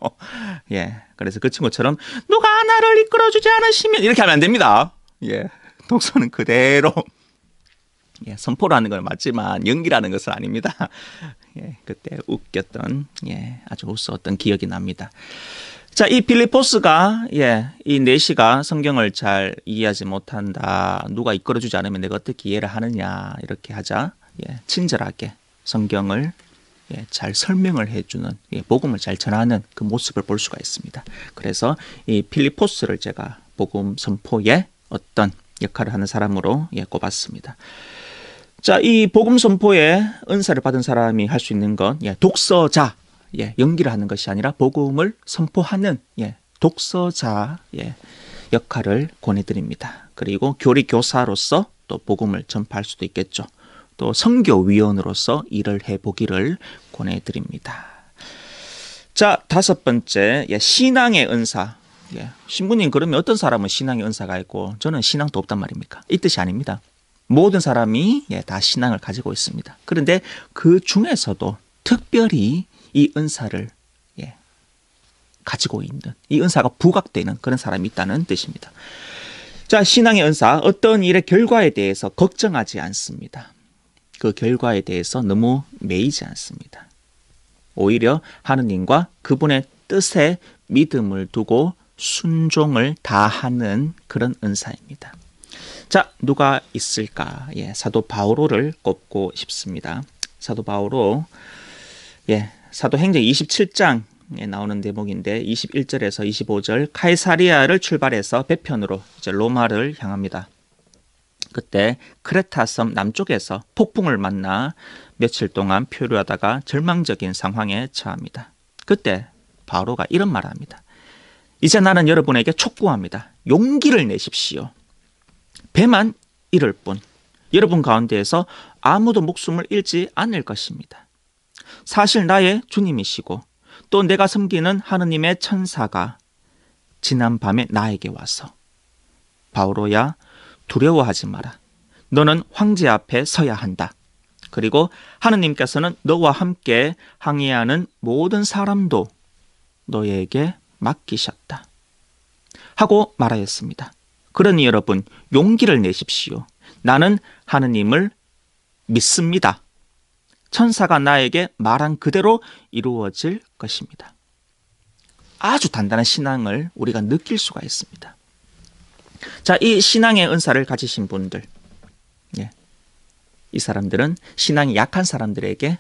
예. 그래서 그 친구처럼 누가 나를 이끌어주지 않으시면 이렇게 하면 안 됩니다. 예. 독서는 그대로 예, 선포를 하는 건 맞지만 연기라는 것은 아닙니다. 예, 그때 웃겼던 예, 아주 웃었던 기억이 납니다. 자, 이 빌립보스가 예, 이 4시가 성경을 잘 이해하지 못한다. 누가 이끌어주지 않으면 내가 어떻게 이해를 하느냐 이렇게 하자. 예, 친절하게 성경을 예, 잘 설명을 해주는 예, 복음을 잘 전하는 그 모습을 볼 수가 있습니다. 그래서 이 빌립보스를 제가 복음 선포의 어떤 역할을 하는 사람으로 예, 꼽았습니다. 자, 이 복음 선포의 은사를 받은 사람이 할 수 있는 건 예, 독서자, 예, 연기를 하는 것이 아니라 복음을 선포하는 예, 독서자 예, 역할을 권해드립니다. 그리고 교리 교사로서 또 복음을 전파할 수도 있겠죠. 또 선교위원으로서 일을 해보기를 권해드립니다. 자, 5번째 예, 신앙의 은사. 예, 신부님 그러면 어떤 사람은 신앙의 은사가 있고 저는 신앙도 없단 말입니까? 이 뜻이 아닙니다. 모든 사람이 예, 다 신앙을 가지고 있습니다. 그런데 그 중에서도 특별히 이 은사를 예, 가지고 있는 이 은사가 부각되는 그런 사람이 있다는 뜻입니다. 자, 신앙의 은사 어떤 일의 결과에 대해서 걱정하지 않습니다. 그 결과에 대해서 너무 매이지 않습니다. 오히려 하느님과 그분의 뜻에 믿음을 두고 순종을 다하는 그런 은사입니다. 자, 누가 있을까? 예, 사도 바오로를 꼽고 싶습니다. 사도 바오로, 예, 사도행전 27장에 나오는 대목인데 21절에서 25절 카이사리아를 출발해서 배편으로 이제 로마를 향합니다. 그때 크레타 섬 남쪽에서 폭풍을 만나 며칠 동안 표류하다가 절망적인 상황에 처합니다. 그때 바오로가 이런 말을 합니다. 이제 나는 여러분에게 촉구합니다. 용기를 내십시오. 배만 잃을 뿐 여러분 가운데에서 아무도 목숨을 잃지 않을 것입니다. 사실 나의 주님이시고 또 내가 섬기는 하느님의 천사가 지난 밤에 나에게 와서 바오로야 두려워하지 마라. 너는 황제 앞에 서야 한다. 그리고 하느님께서는 너와 함께 항해하는 모든 사람도 너에게 맡기셨다. 하고 말하였습니다. 그러니 여러분 용기를 내십시오. 나는 하느님을 믿습니다. 천사가 나에게 말한 그대로 이루어질 것입니다. 아주 단단한 신앙을 우리가 느낄 수가 있습니다. 자, 이 신앙의 은사를 가지신 분들, 예, 이 사람들은 신앙이 약한 사람들에게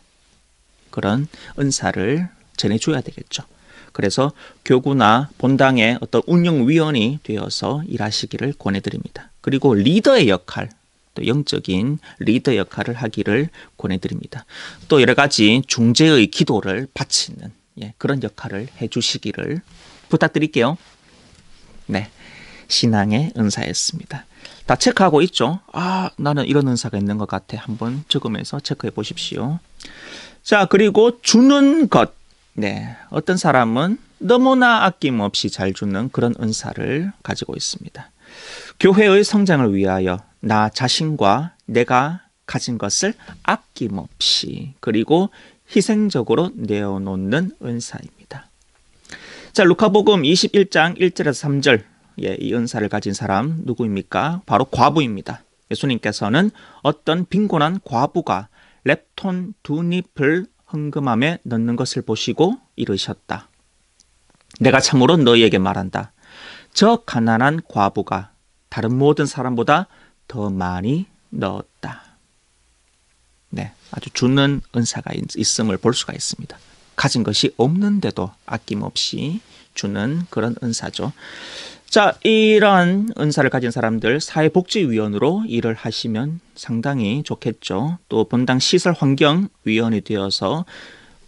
그런 은사를 전해줘야 되겠죠. 그래서 교구나 본당의 어떤 운영위원이 되어서 일하시기를 권해드립니다. 그리고 리더의 역할, 또 영적인 리더 역할을 하기를 권해드립니다. 또 여러 가지 중재의 기도를 바치는 예, 그런 역할을 해주시기를 부탁드릴게요. 네, 신앙의 은사였습니다. 다 체크하고 있죠? 아, 나는 이런 은사가 있는 것 같아. 한번 적으면서 체크해 보십시오. 자, 그리고 주는 것. 네, 어떤 사람은 너무나 아낌없이 잘 주는 그런 은사를 가지고 있습니다. 교회의 성장을 위하여 나 자신과 내가 가진 것을 아낌없이 그리고 희생적으로 내어놓는 은사입니다. 자, 루카복음 21장 1절에서 3절 예, 이 은사를 가진 사람 누구입니까? 바로 과부입니다. 예수님께서는 어떤 빈곤한 과부가 렙톤 2잎을 헌금함에 넣는 것을 보시고 이르셨다. 내가 참으로 너희에게 말한다. 저 가난한 과부가 다른 모든 사람보다 더 많이 넣었다. 네, 아주 주는 은사가 있음을 볼 수가 있습니다. 가진 것이 없는데도 아낌없이 주는 그런 은사죠. 자, 이런 은사를 가진 사람들 사회복지위원으로 일을 하시면 상당히 좋겠죠. 또 본당 시설 환경위원이 되어서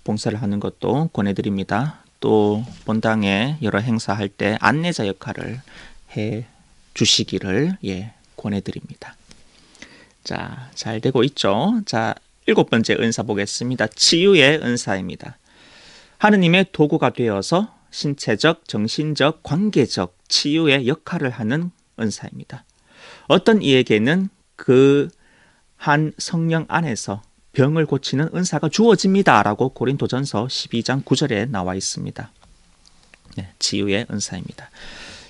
봉사를 하는 것도 권해드립니다. 또 본당에 여러 행사할 때 안내자 역할을 해 주시기를 예, 권해드립니다. 자, 잘 되고 있죠. 자, 7번째 은사 보겠습니다. 치유의 은사입니다. 하느님의 도구가 되어서 신체적, 정신적, 관계적 치유의 역할을 하는 은사입니다. 어떤 이에게는 그 한 성령 안에서 병을 고치는 은사가 주어집니다라고 고린도전서 12장 9절에 나와 있습니다. 네, 치유의 은사입니다.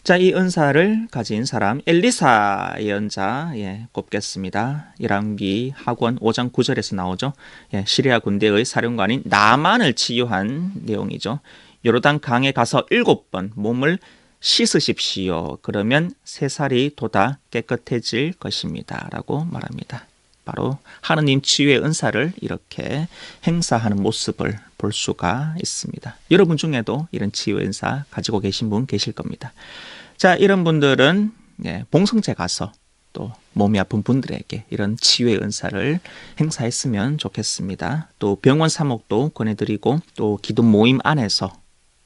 자, 이 은사를 가진 사람 엘리사 예언자 꼽겠습니다. 열왕기 하권 5장 9절에서 나오죠. 시리아 군대의 사령관인 나만을 치유한 내용이죠. 요르단 강에 가서 7번 몸을 씻으십시오. 그러면 새살이 돋아 깨끗해질 것입니다. 라고 말합니다. 바로 하느님 치유의 은사를 이렇게 행사하는 모습을 볼 수가 있습니다. 여러분 중에도 이런 치유의 은사 가지고 계신 분 계실 겁니다. 자, 이런 분들은 봉성체 가서 또 몸이 아픈 분들에게 이런 치유의 은사를 행사했으면 좋겠습니다. 또 병원 사목도 권해드리고 또 기도 모임 안에서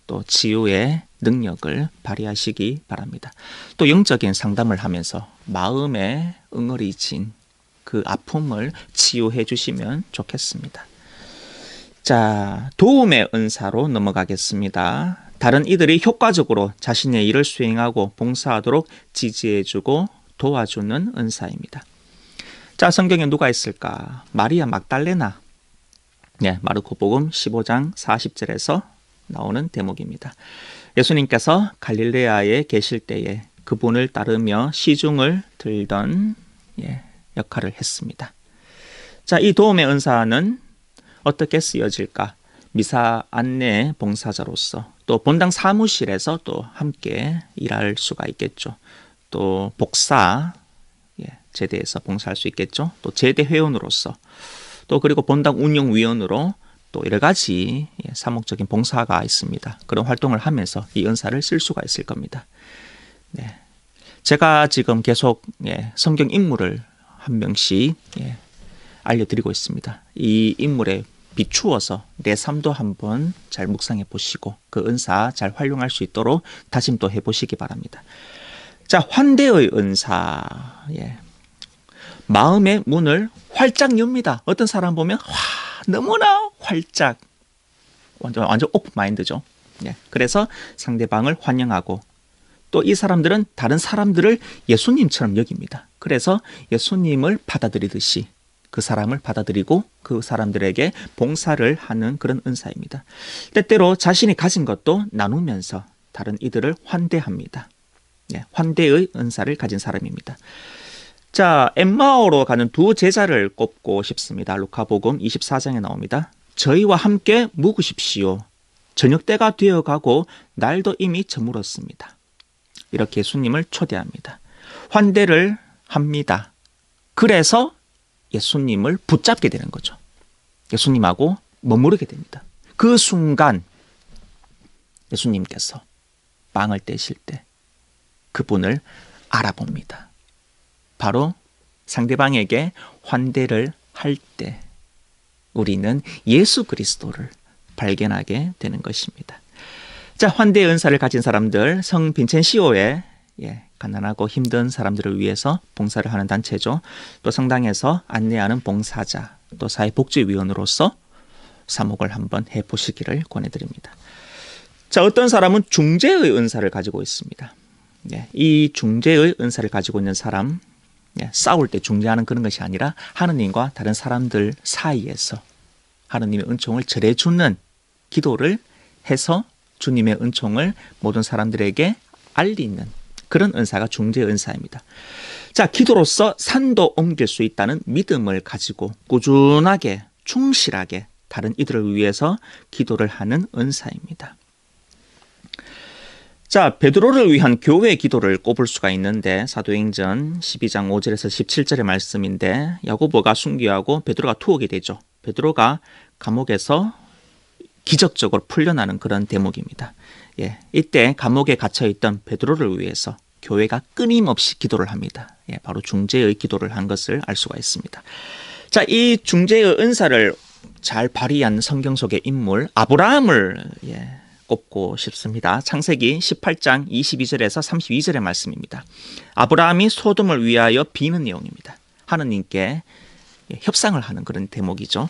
또 치유의 능력을 발휘하시기 바랍니다. 또 영적인 상담을 하면서 마음에 응어리진 그 아픔을 치유해 주시면 좋겠습니다. 자, 도움의 은사로 넘어가겠습니다. 다른 이들이 효과적으로 자신의 일을 수행하고 봉사하도록 지지해주고 도와주는 은사입니다. 자, 성경에 누가 있을까? 마리아 막달레나. 마르코복음 15장 40절에서 나오는 대목입니다. 예수님께서 갈릴레아에 계실 때에 그분을 따르며 시중을 들던 역할을 했습니다. 자, 이 도움의 은사는 어떻게 쓰여질까? 미사 안내 봉사자로서 또 본당 사무실에서 또 함께 일할 수가 있겠죠. 또 복사 제대에서 봉사할 수 있겠죠. 또 제대 회원으로서 또 그리고 본당 운영위원으로 또 여러 가지 사목적인 봉사가 있습니다. 그런 활동을 하면서 이 은사를 쓸 수가 있을 겁니다. 제가 지금 계속 성경 인물을 한 명씩 알려드리고 있습니다. 이 인물에 비추어서 내 삶도 한번 잘 묵상해 보시고 그 은사 잘 활용할 수 있도록 다짐도 해보시기 바랍니다. 자, 환대의 은사. 마음의 문을 활짝 엽니다. 어떤 사람 보면 너무나 활짝 완전 오픈 마인드죠. 그래서 상대방을 환영하고 또 이 사람들은 다른 사람들을 예수님처럼 여깁니다. 그래서 예수님을 받아들이듯이 그 사람을 받아들이고 그 사람들에게 봉사를 하는 그런 은사입니다. 때때로 자신이 가진 것도 나누면서 다른 이들을 환대합니다. 환대의 은사를 가진 사람입니다. 자, 엠마오로 가는 두 제자를 꼽고 싶습니다. 루카복음 24장에 나옵니다. 저희와 함께 묵으십시오. 저녁 때가 되어가고 날도 이미 저물었습니다. 이렇게 예수님을 초대합니다. 환대를 합니다. 그래서 예수님을 붙잡게 되는 거죠. 예수님하고 머무르게 됩니다. 그 순간 예수님께서 빵을 떼실 때 그분을 알아봅니다. 바로 상대방에게 환대를 할 때 우리는 예수 그리스도를 발견하게 되는 것입니다. 자, 환대의 은사를 가진 사람들, 성 빈첸시오에 가난하고 힘든 사람들을 위해서 봉사를 하는 단체죠. 또 성당에서 안내하는 봉사자, 또 사회복지위원으로서 사목을 한번 해보시기를 권해드립니다. 자, 어떤 사람은 중재의 은사를 가지고 있습니다. 이 중재의 은사를 가지고 있는 사람, 싸울 때 중재하는 그런 것이 아니라 하느님과 다른 사람들 사이에서 하느님의 은총을 전해주는 기도를 해서 주님의 은총을 모든 사람들에게 알리는 그런 은사가 중재의 은사입니다. 자, 기도로서 산도 옮길 수 있다는 믿음을 가지고 꾸준하게 충실하게 다른 이들을 위해서 기도를 하는 은사입니다. 자, 베드로를 위한 교회 기도를 꼽을 수가 있는데 사도행전 12장 5절에서 17절의 말씀인데 야고보가 순교하고 베드로가 투옥이 되죠. 베드로가 감옥에서 기적적으로 풀려나는 그런 대목입니다. 이때 감옥에 갇혀있던 베드로를 위해서 교회가 끊임없이 기도를 합니다. 바로 중재의 기도를 한 것을 알 수가 있습니다. 자, 이 중재의 은사를 잘 발휘한 성경 속의 인물 아브라함을 꼽고 싶습니다. 창세기 18장 22절에서 32절의 말씀입니다. 아브라함이 소돔을 위하여 비는 내용입니다. 하느님께 협상을 하는 그런 대목이죠.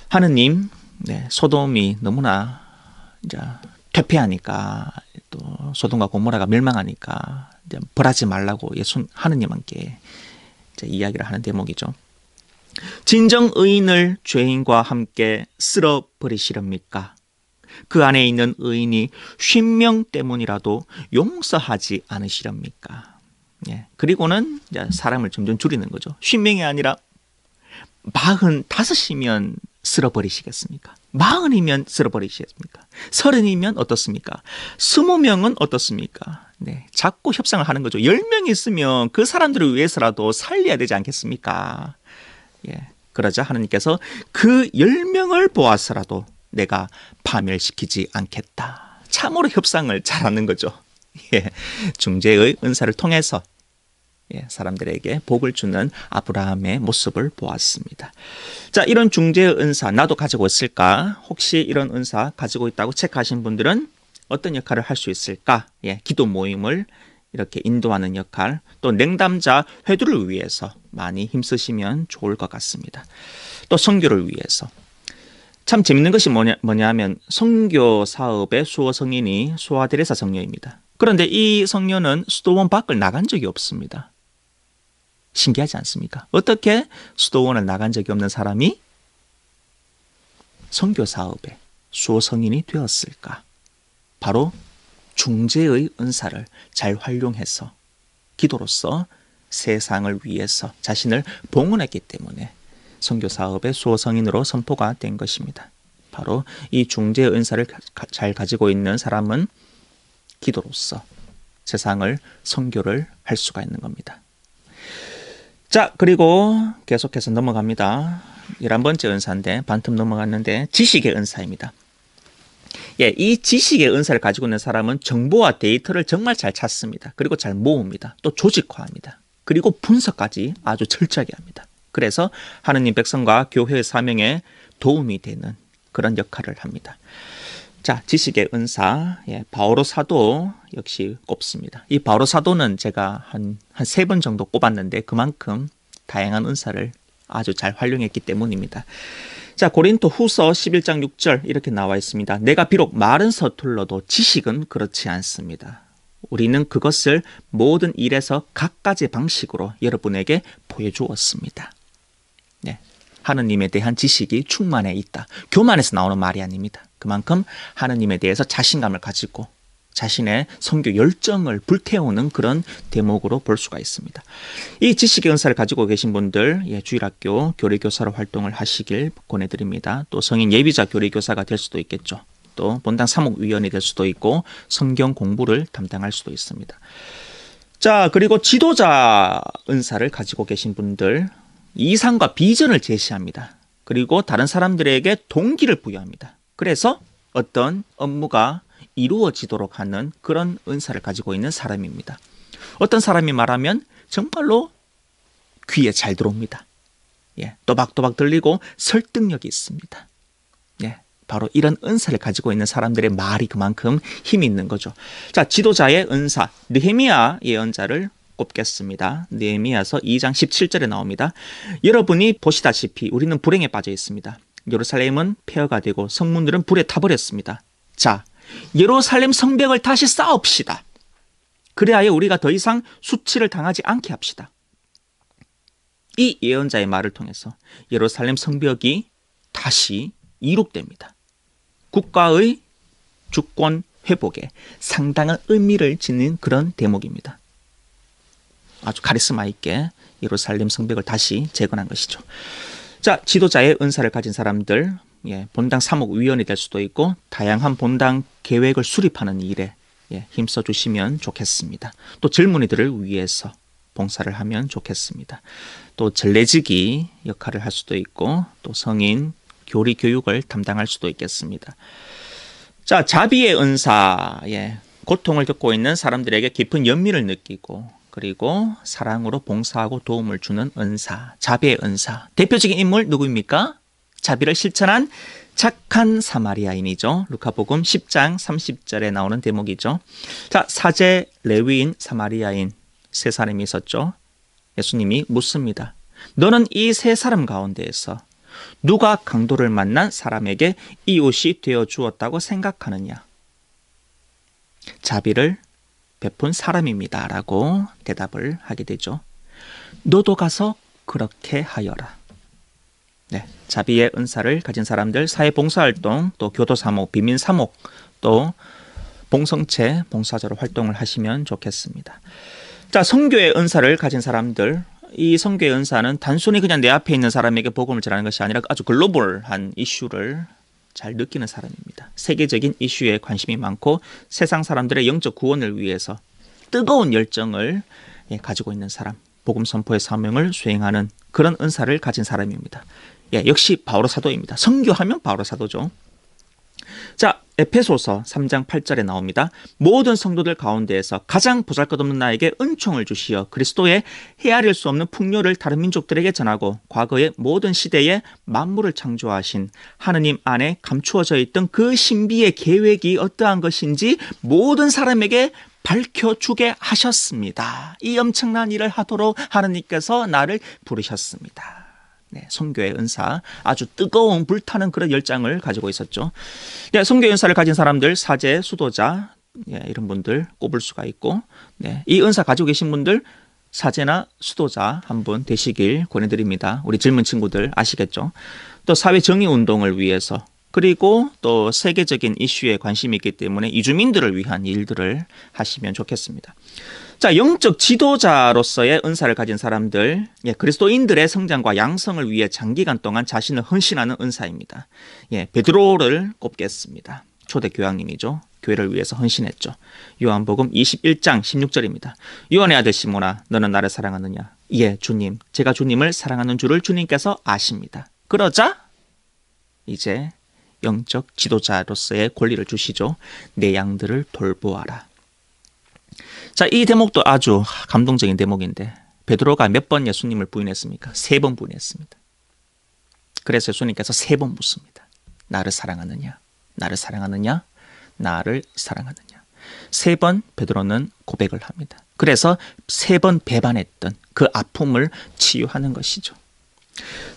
하느님, 소돔이 너무나 이제 퇴폐하니까 또 소돔과 고모라가 멸망하니까 이제 벌하지 말라고 하느님께 이제 이야기를 하는 대목이죠. 진정 의인을 죄인과 함께 쓸어버리시렵니까? 그 안에 있는 의인이 쉰명 때문이라도 용서하지 않으시렵니까? 예. 그리고는 이제 사람을 점점 줄이는 거죠. 50명이 아니라 45이면 쓸어버리시겠습니까? 40이면 쓸어버리시겠습니까? 30이면 어떻습니까? 20명은 어떻습니까? 네, 자꾸 협상을 하는 거죠. 10명이 있으면 그 사람들을 위해서라도 살려야 되지 않겠습니까? 예, 그러자 하나님께서 그 10명을 보아서라도 내가 파멸시키지 않겠다. 참으로 협상을 잘하는 거죠. 예, 중재의 은사를 통해서 사람들에게 복을 주는 아브라함의 모습을 보았습니다. 자, 이런 중재의 은사 나도 가지고 있을까? 혹시 이런 은사 가지고 있다고 체크하신 분들은 어떤 역할을 할 수 있을까? 기도 모임을 이렇게 인도하는 역할, 또 냉담자 회두를 위해서 많이 힘쓰시면 좋을 것 같습니다. 또 선교를 위해서. 참 재밌는 것이 뭐냐 하면 선교 사업의 수호 성인이 소아데레사 성녀입니다. 그런데 이 성녀는 수도원 밖을 나간 적이 없습니다. 신기하지 않습니까? 어떻게 수도원을 나간 적이 없는 사람이 선교 사업의 수호 성인이 되었을까? 바로 중재의 은사를 잘 활용해서 기도로서 세상을 위해서 자신을 봉헌했기 때문에 선교 사업의 수호 성인으로 선포가 된 것입니다. 바로 이 중재의 은사를 잘 가지고 있는 사람은 기도로서 세상을 선교를 할 수가 있는 겁니다. 자, 그리고 계속해서 넘어갑니다. 11번째 은사인데 반틈 넘어갔는데 지식의 은사입니다. 이 지식의 은사를 가지고 있는 사람은 정보와 데이터를 정말 잘 찾습니다. 그리고 잘 모읍니다. 또 조직화합니다. 그리고 분석까지 아주 철저하게 합니다. 그래서 하느님 백성과 교회의 사명에 도움이 되는 그런 역할을 합니다. 자, 지식의 은사, 바오로 사도 역시 꼽습니다. 이 바오로 사도는 제가 한 3번 정도 꼽았는데 그만큼 다양한 은사를 아주 잘 활용했기 때문입니다. 자, 고린도 후서 11장 6절 이렇게 나와 있습니다. 내가 비록 말은 서툴러도 지식은 그렇지 않습니다. 우리는 그것을 모든 일에서 각가지 방식으로 여러분에게 보여주었습니다. 하느님에 대한 지식이 충만해 있다. 교만에서 나오는 말이 아닙니다. 그만큼 하느님에 대해서 자신감을 가지고 자신의 선교 열정을 불태우는 그런 대목으로 볼 수가 있습니다. 이 지식의 은사를 가지고 계신 분들 주일학교 교리교사로 활동을 하시길 권해드립니다. 또 성인 예비자 교리교사가 될 수도 있겠죠. 또 본당 사목위원이 될 수도 있고 성경 공부를 담당할 수도 있습니다. 자, 그리고 지도자 은사를 가지고 계신 분들 이상과 비전을 제시합니다. 그리고 다른 사람들에게 동기를 부여합니다. 그래서 어떤 업무가 이루어지도록 하는 그런 은사를 가지고 있는 사람입니다. 어떤 사람이 말하면 정말로 귀에 잘 들어옵니다. 또박또박 들리고 설득력이 있습니다. 바로 이런 은사를 가지고 있는 사람들의 말이 그만큼 힘이 있는 거죠. 자, 지도자의 은사, 느헤미야 예언자를 꼽겠습니다. 느헤미야서 2장 17절에 나옵니다. 여러분이 보시다시피 우리는 불행에 빠져 있습니다. 예루살렘은 폐허가 되고 성문들은 불에 타버렸습니다. 자, 예루살렘 성벽을 다시 쌓읍시다. 그래야 우리가 더 이상 수치를 당하지 않게 합시다. 이 예언자의 말을 통해서 예루살렘 성벽이 다시 이룩됩니다. 국가의 주권 회복에 상당한 의미를 지닌 그런 대목입니다. 아주 카리스마 있게 예루살렘 성벽을 다시 재건한 것이죠. 자, 지도자의 은사를 가진 사람들, 본당 사목위원이 될 수도 있고 다양한 본당 계획을 수립하는 일에 힘써 주시면 좋겠습니다. 또 젊은이들을 위해서 봉사를 하면 좋겠습니다. 또 전례지기 역할을 할 수도 있고 또 성인 교리 교육을 담당할 수도 있겠습니다. 자, 자비의 은사, 고통을 겪고 있는 사람들에게 깊은 연민을 느끼고 그리고 사랑으로 봉사하고 도움을 주는 은사, 자비의 은사. 대표적인 인물 누구입니까? 자비를 실천한 착한 사마리아인이죠. 루카복음 10장 30절에 나오는 대목이죠. 자, 사제 레위인 사마리아인 세 사람이 있었죠. 예수님이 묻습니다. 너는 이 세 사람 가운데에서 누가 강도를 만난 사람에게 이웃이 되어 주었다고 생각하느냐? 자비를 베푼 사람입니다. 라고 대답을 하게 되죠. 너도 가서 그렇게 하여라. 자비의 은사를 가진 사람들, 사회봉사활동, 또 교도사목, 비민사목, 또 봉성체 봉사자로 활동을 하시면 좋겠습니다. 자, 선교의 은사를 가진 사람들, 이 선교의 은사는 단순히 그냥 내 앞에 있는 사람에게 복음을 전하는 것이 아니라 아주 글로벌한 이슈를 잘 느끼는 사람입니다. 세계적인 이슈에 관심이 많고 세상 사람들의 영적 구원을 위해서 뜨거운 열정을 가지고 있는 사람, 복음 선포의 사명을 수행하는 그런 은사를 가진 사람입니다. 역시 바오로 사도입니다. 선교하면 바오로 사도죠. 자, 에페소서 3장 8절에 나옵니다. 모든 성도들 가운데에서 가장 보잘것없는 나에게 은총을 주시어 그리스도의 헤아릴 수 없는 풍요를 다른 민족들에게 전하고 과거의 모든 시대에 만물을 창조하신 하느님 안에 감추어져 있던 그 신비의 계획이 어떠한 것인지 모든 사람에게 밝혀주게 하셨습니다. 이 엄청난 일을 하도록 하느님께서 나를 부르셨습니다. 선교의 은사, 아주 뜨거운 불타는 그런 열정을 가지고 있었죠. 선교의 은사를 가진 사람들, 사제, 수도자, 이런 분들 꼽을 수가 있고, 이 은사 가지고 계신 분들 사제나 수도자 한 분 되시길 권해드립니다. 우리 젊은 친구들 아시겠죠? 또 사회 정의 운동을 위해서, 그리고 또 세계적인 이슈에 관심이 있기 때문에 이주민들을 위한 일들을 하시면 좋겠습니다. 자, 영적 지도자로서의 은사를 가진 사람들, 그리스도인들의 성장과 양성을 위해 장기간 동안 자신을 헌신하는 은사입니다. 베드로를 꼽겠습니다. 초대 교황님이죠. 교회를 위해서 헌신했죠. 요한복음 21장 16절입니다. 요한의 아들 시몬아, 너는 나를 사랑하느냐? 예, 주님, 제가 주님을 사랑하는 줄을 주님께서 아십니다. 그러자 이제 영적 지도자로서의 권리를 주시죠. 내 양들을 돌보아라. 자, 이 대목도 아주 감동적인 대목인데 베드로가 몇 번 예수님을 부인했습니까? 3번 부인했습니다. 그래서 예수님께서 3번 묻습니다. 나를 사랑하느냐? 나를 사랑하느냐? 나를 사랑하느냐? 3번 베드로는 고백을 합니다. 그래서 3번 배반했던 그 아픔을 치유하는 것이죠.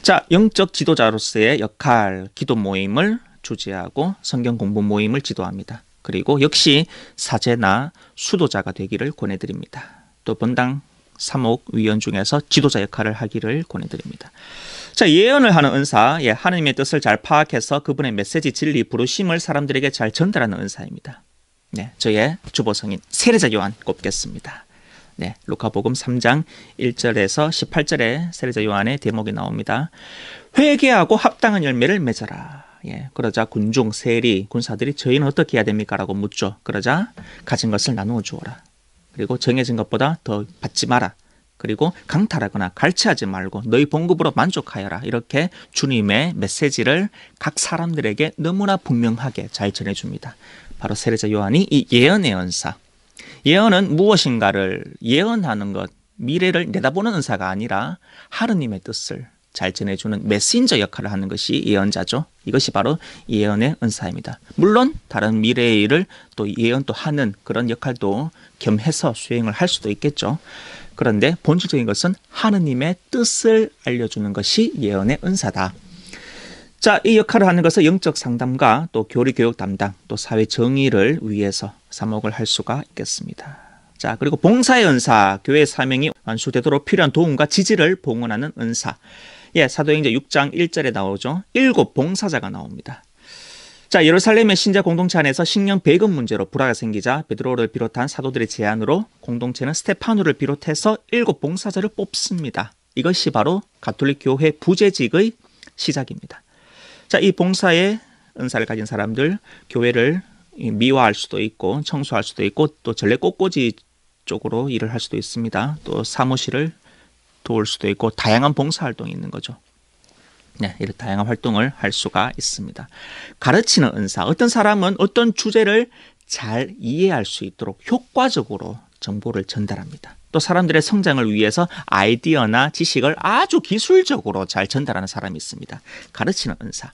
자, 영적 지도자로서의 역할, 기도 모임을 주재하고 성경 공부 모임을 지도합니다. 그리고 역시 사제나 수도자가 되기를 권해드립니다. 또 본당 사목위원 중에서 지도자 역할을 하기를 권해드립니다. 자, 예언을 하는 은사, 하나님의 뜻을 잘 파악해서 그분의 메시지, 진리, 부르심을 사람들에게 잘 전달하는 은사입니다. 저의 주보성인 세례자 요한 꼽겠습니다. 루카복음 3장 1절에서 18절에 세례자 요한의 대목이 나옵니다. 회개하고 합당한 열매를 맺어라. 그러자 군중, 세리, 군사들이 저희는 어떻게 해야 됩니까? 라고 묻죠. 그러자 가진 것을 나누어 주어라. 그리고 정해진 것보다 더 받지 마라. 그리고 강탈하거나 갈취하지 말고 너희 봉급으로 만족하여라. 이렇게 주님의 메시지를 각 사람들에게 너무나 분명하게 잘 전해줍니다. 바로 세례자 요한이 이 예언의 은사. 예언은 무엇인가를 예언하는 것, 미래를 내다보는 은사가 아니라 하느님의 뜻을 잘 전해주는 메신저 역할을 하는 것이 예언자죠. 이것이 바로 예언의 은사입니다. 물론 다른 미래의 일을 또 예언도 하는 그런 역할도 겸해서 수행을 할 수도 있겠죠. 그런데 본질적인 것은 하느님의 뜻을 알려주는 것이 예언의 은사다. 자, 이 역할을 하는 것은 영적 상담가, 또 교리 교육 담당, 또 사회 정의를 위해서 사목을 할 수가 있겠습니다. 자, 그리고 봉사의 은사, 교회의 사명이 완수되도록 필요한 도움과 지지를 봉헌하는 은사. 사도행전 6장 1절에 나오죠. 7 봉사자가 나옵니다. 자, 예루살렘의 신자 공동체 안에서 식량 배급 문제로 불화가 생기자 베드로를 비롯한 사도들의 제안으로 공동체는 스테파노를 비롯해서 7 봉사자를 뽑습니다. 이것이 바로 가톨릭 교회 부재직의 시작입니다. 자, 이 봉사의 은사를 가진 사람들, 교회를 미화할 수도 있고 청소할 수도 있고 또 전래 꽃꽂이 쪽으로 일을 할 수도 있습니다. 또 사무실을 도울 수도 있고 다양한 봉사활동이 있는 거죠. 이런 다양한 활동을 할 수가 있습니다. 가르치는 은사, 어떤 사람은 어떤 주제를 잘 이해할 수 있도록 효과적으로 정보를 전달합니다. 또 사람들의 성장을 위해서 아이디어나 지식을 아주 기술적으로 잘 전달하는 사람이 있습니다. 가르치는 은사.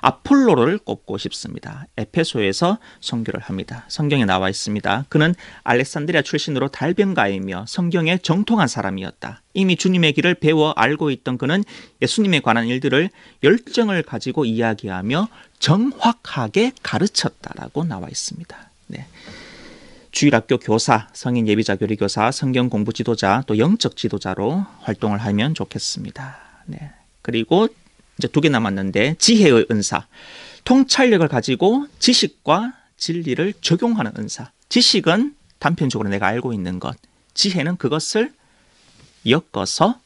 아폴로를 꼽고 싶습니다. 에페소에서 선교를 합니다. 성경에 나와 있습니다. 그는 알렉산드리아 출신으로 달변가이며 성경에 정통한 사람이었다. 이미 주님의 길을 배워 알고 있던 그는 예수님에 관한 일들을 열정을 가지고 이야기하며 정확하게 가르쳤다라고 나와 있습니다. 주일학교 교사, 성인 예비자 교리교사, 성경 공부 지도자, 또 영적 지도자로 활동을 하면 좋겠습니다. 그리고 이제 2개 남았는데 지혜의 은사. 통찰력을 가지고 지식과 진리를 적용하는 은사. 지식은 단편적으로 내가 알고 있는 것. 지혜는 그것을 엮어서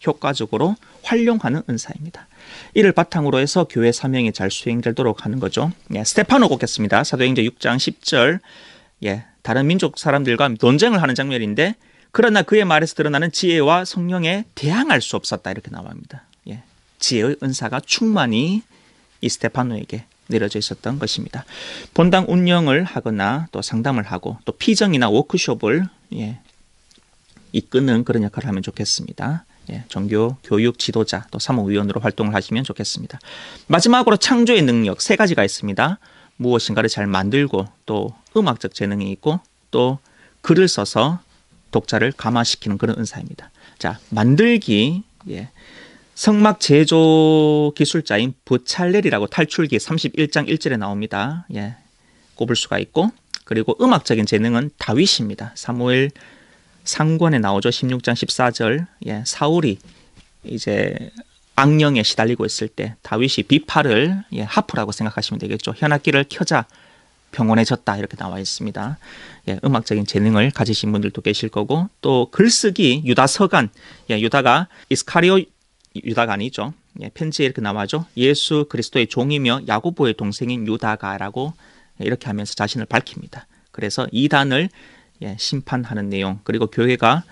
효과적으로 활용하는 은사입니다. 이를 바탕으로 해서 교회 사명이 잘 수행되도록 하는 거죠. 스테파노 꼽겠습니다. 사도행전 6장 10절. 다른 민족 사람들과 논쟁을 하는 장면인데 그러나 그의 말에서 드러나는 지혜와 성령에 대항할 수 없었다 이렇게 나옵니다. 지혜의 은사가 충만히 이 스테파노에게 내려져 있었던 것입니다. 본당 운영을 하거나 또 상담을 하고 또 피정이나 워크숍을 이끄는 그런 역할을 하면 좋겠습니다. 종교 교육 지도자 또 사무위원으로 활동을 하시면 좋겠습니다. 마지막으로 창조의 능력 3가지가 있습니다. 무엇인가를 잘 만들고 또 음악적 재능이 있고 또 글을 써서 독자를 감화시키는 그런 은사입니다. 자, 만들기. 성막 제조 기술자인 부찰렐이라고 탈출기 31장 1절에 나옵니다. 꼽을 수가 있고, 그리고 음악적인 재능은 다윗입니다. 사무엘 상권에 나오죠. 16장 14절. 사울이 이제 악령에 시달리고 있을 때 다윗이 비파를 하프라고 생각하시면 되겠죠. 현악기를 켜자 평온해졌다 이렇게 나와 있습니다. 음악적인 재능을 가지신 분들도 계실 거고, 또 글쓰기 유다 서간. 유다가 이스카리오 유다가 아니죠. 편지에 이렇게 나와죠. 예수 그리스도의 종이며 야고보의 동생인 유다가라고 이렇게 하면서 자신을 밝힙니다. 그래서 이단을 심판하는 내용, 그리고 교회가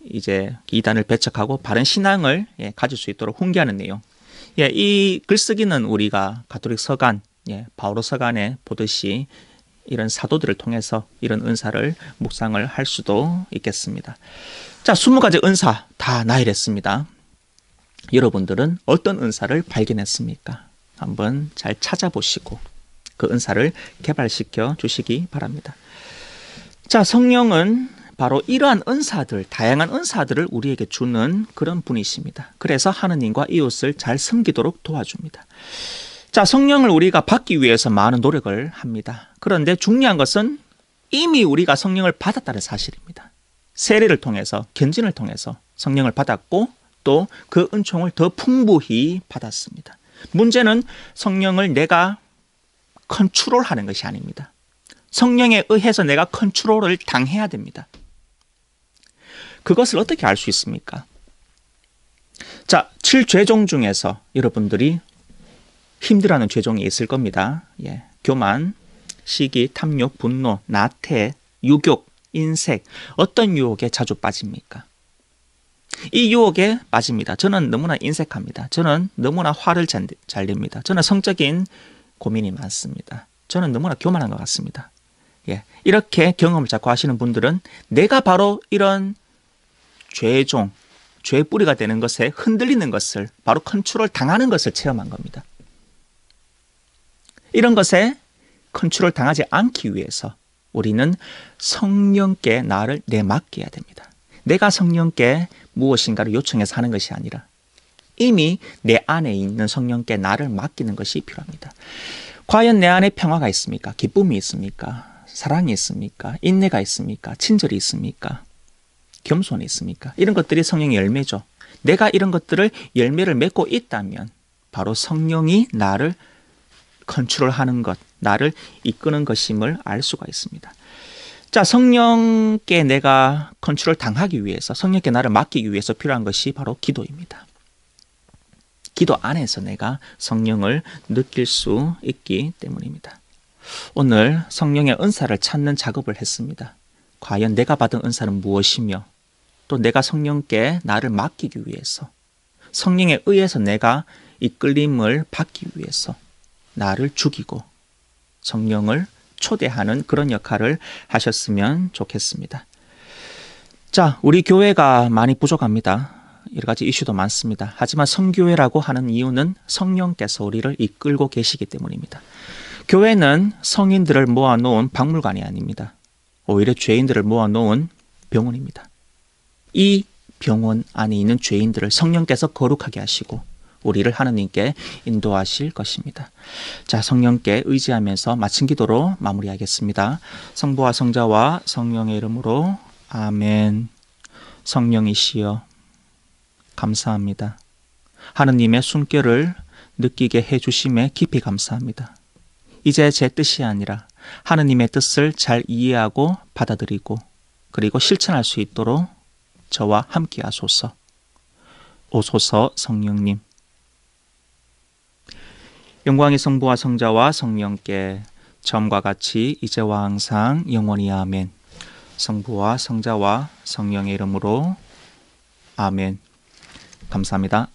이제 이단을 배척하고 바른 신앙을 가질 수 있도록 훈계하는 내용. 이 글쓰기는 우리가 가톨릭 서간, 바오로 서간에 보듯이 이런 사도들을 통해서 이런 은사를 묵상을 할 수도 있겠습니다. 자, 20가지 은사 다 나열했습니다. 여러분들은 어떤 은사를 발견했습니까? 한번 잘 찾아보시고 그 은사를 개발시켜 주시기 바랍니다. 자, 성령은 바로 이러한 은사들, 다양한 은사들을 우리에게 주는 그런 분이십니다. 그래서 하느님과 이웃을 잘 섬기도록 도와줍니다. 자, 성령을 우리가 받기 위해서 많은 노력을 합니다. 그런데 중요한 것은 이미 우리가 성령을 받았다는 사실입니다. 세례를 통해서, 견진을 통해서 성령을 받았고 또 그 은총을 더 풍부히 받았습니다. 문제는 성령을 내가 컨트롤하는 것이 아닙니다. 성령에 의해서 내가 컨트롤을 당해야 됩니다. 그것을 어떻게 알 수 있습니까? 자, 7죄종 중에서 여러분들이 힘들어하는 죄종이 있을 겁니다. 교만, 시기, 탐욕, 분노, 나태, 유욕, 인색. 어떤 유혹에 자주 빠집니까? 이 유혹에 빠집니다. 저는 너무나 인색합니다. 저는 너무나 화를 잘 냅니다. 저는 성적인 고민이 많습니다. 저는 너무나 교만한 것 같습니다. 이렇게 경험을 자꾸 하시는 분들은 내가 바로 이런 죄종, 죄의 뿌리가 되는 것에 흔들리는 것을, 바로 컨트롤 당하는 것을 체험한 겁니다. 이런 것에 컨트롤 당하지 않기 위해서 우리는 성령께 나를 내맡겨야 됩니다. 내가 성령께 무엇인가를 요청해서 하는 것이 아니라 이미 내 안에 있는 성령께 나를 맡기는 것이 필요합니다. 과연 내 안에 평화가 있습니까? 기쁨이 있습니까? 사랑이 있습니까? 인내가 있습니까? 친절이 있습니까? 겸손이 있습니까? 이런 것들이 성령의 열매죠. 내가 이런 것들을 열매를 맺고 있다면 바로 성령이 나를 컨트롤하는 것, 나를 이끄는 것임을 알 수가 있습니다. 자, 성령께 내가 컨트롤 당하기 위해서, 성령께 나를 맡기기 위해서 필요한 것이 바로 기도입니다. 기도 안에서 내가 성령을 느낄 수 있기 때문입니다. 오늘 성령의 은사를 찾는 작업을 했습니다. 과연 내가 받은 은사는 무엇이며 또 내가 성령께 나를 맡기기 위해서, 성령에 의해서 내가 이끌림을 받기 위해서 나를 죽이고 성령을 초대하는 그런 역할을 하셨으면 좋겠습니다. 자, 우리 교회가 많이 부족합니다. 여러 가지 이슈도 많습니다. 하지만 성교회라고 하는 이유는 성령께서 우리를 이끌고 계시기 때문입니다. 교회는 성인들을 모아놓은 박물관이 아닙니다. 오히려 죄인들을 모아놓은 병원입니다. 이 병원 안에 있는 죄인들을 성령께서 거룩하게 하시고 우리를 하느님께 인도하실 것입니다. 자, 성령께 의지하면서 마친 기도로 마무리하겠습니다. 성부와 성자와 성령의 이름으로 아멘. 성령이시여 감사합니다. 하느님의 숨결을 느끼게 해주심에 깊이 감사합니다. 이제 제 뜻이 아니라 하느님의 뜻을 잘 이해하고 받아들이고 그리고 실천할 수 있도록 저와 함께 하소서. 오소서 성령님. 영광의 성부와 성자와 성령께 처음과 같이 이제와 항상 영원히 아멘. 성부와 성자와 성령의 이름으로 아멘. 감사합니다.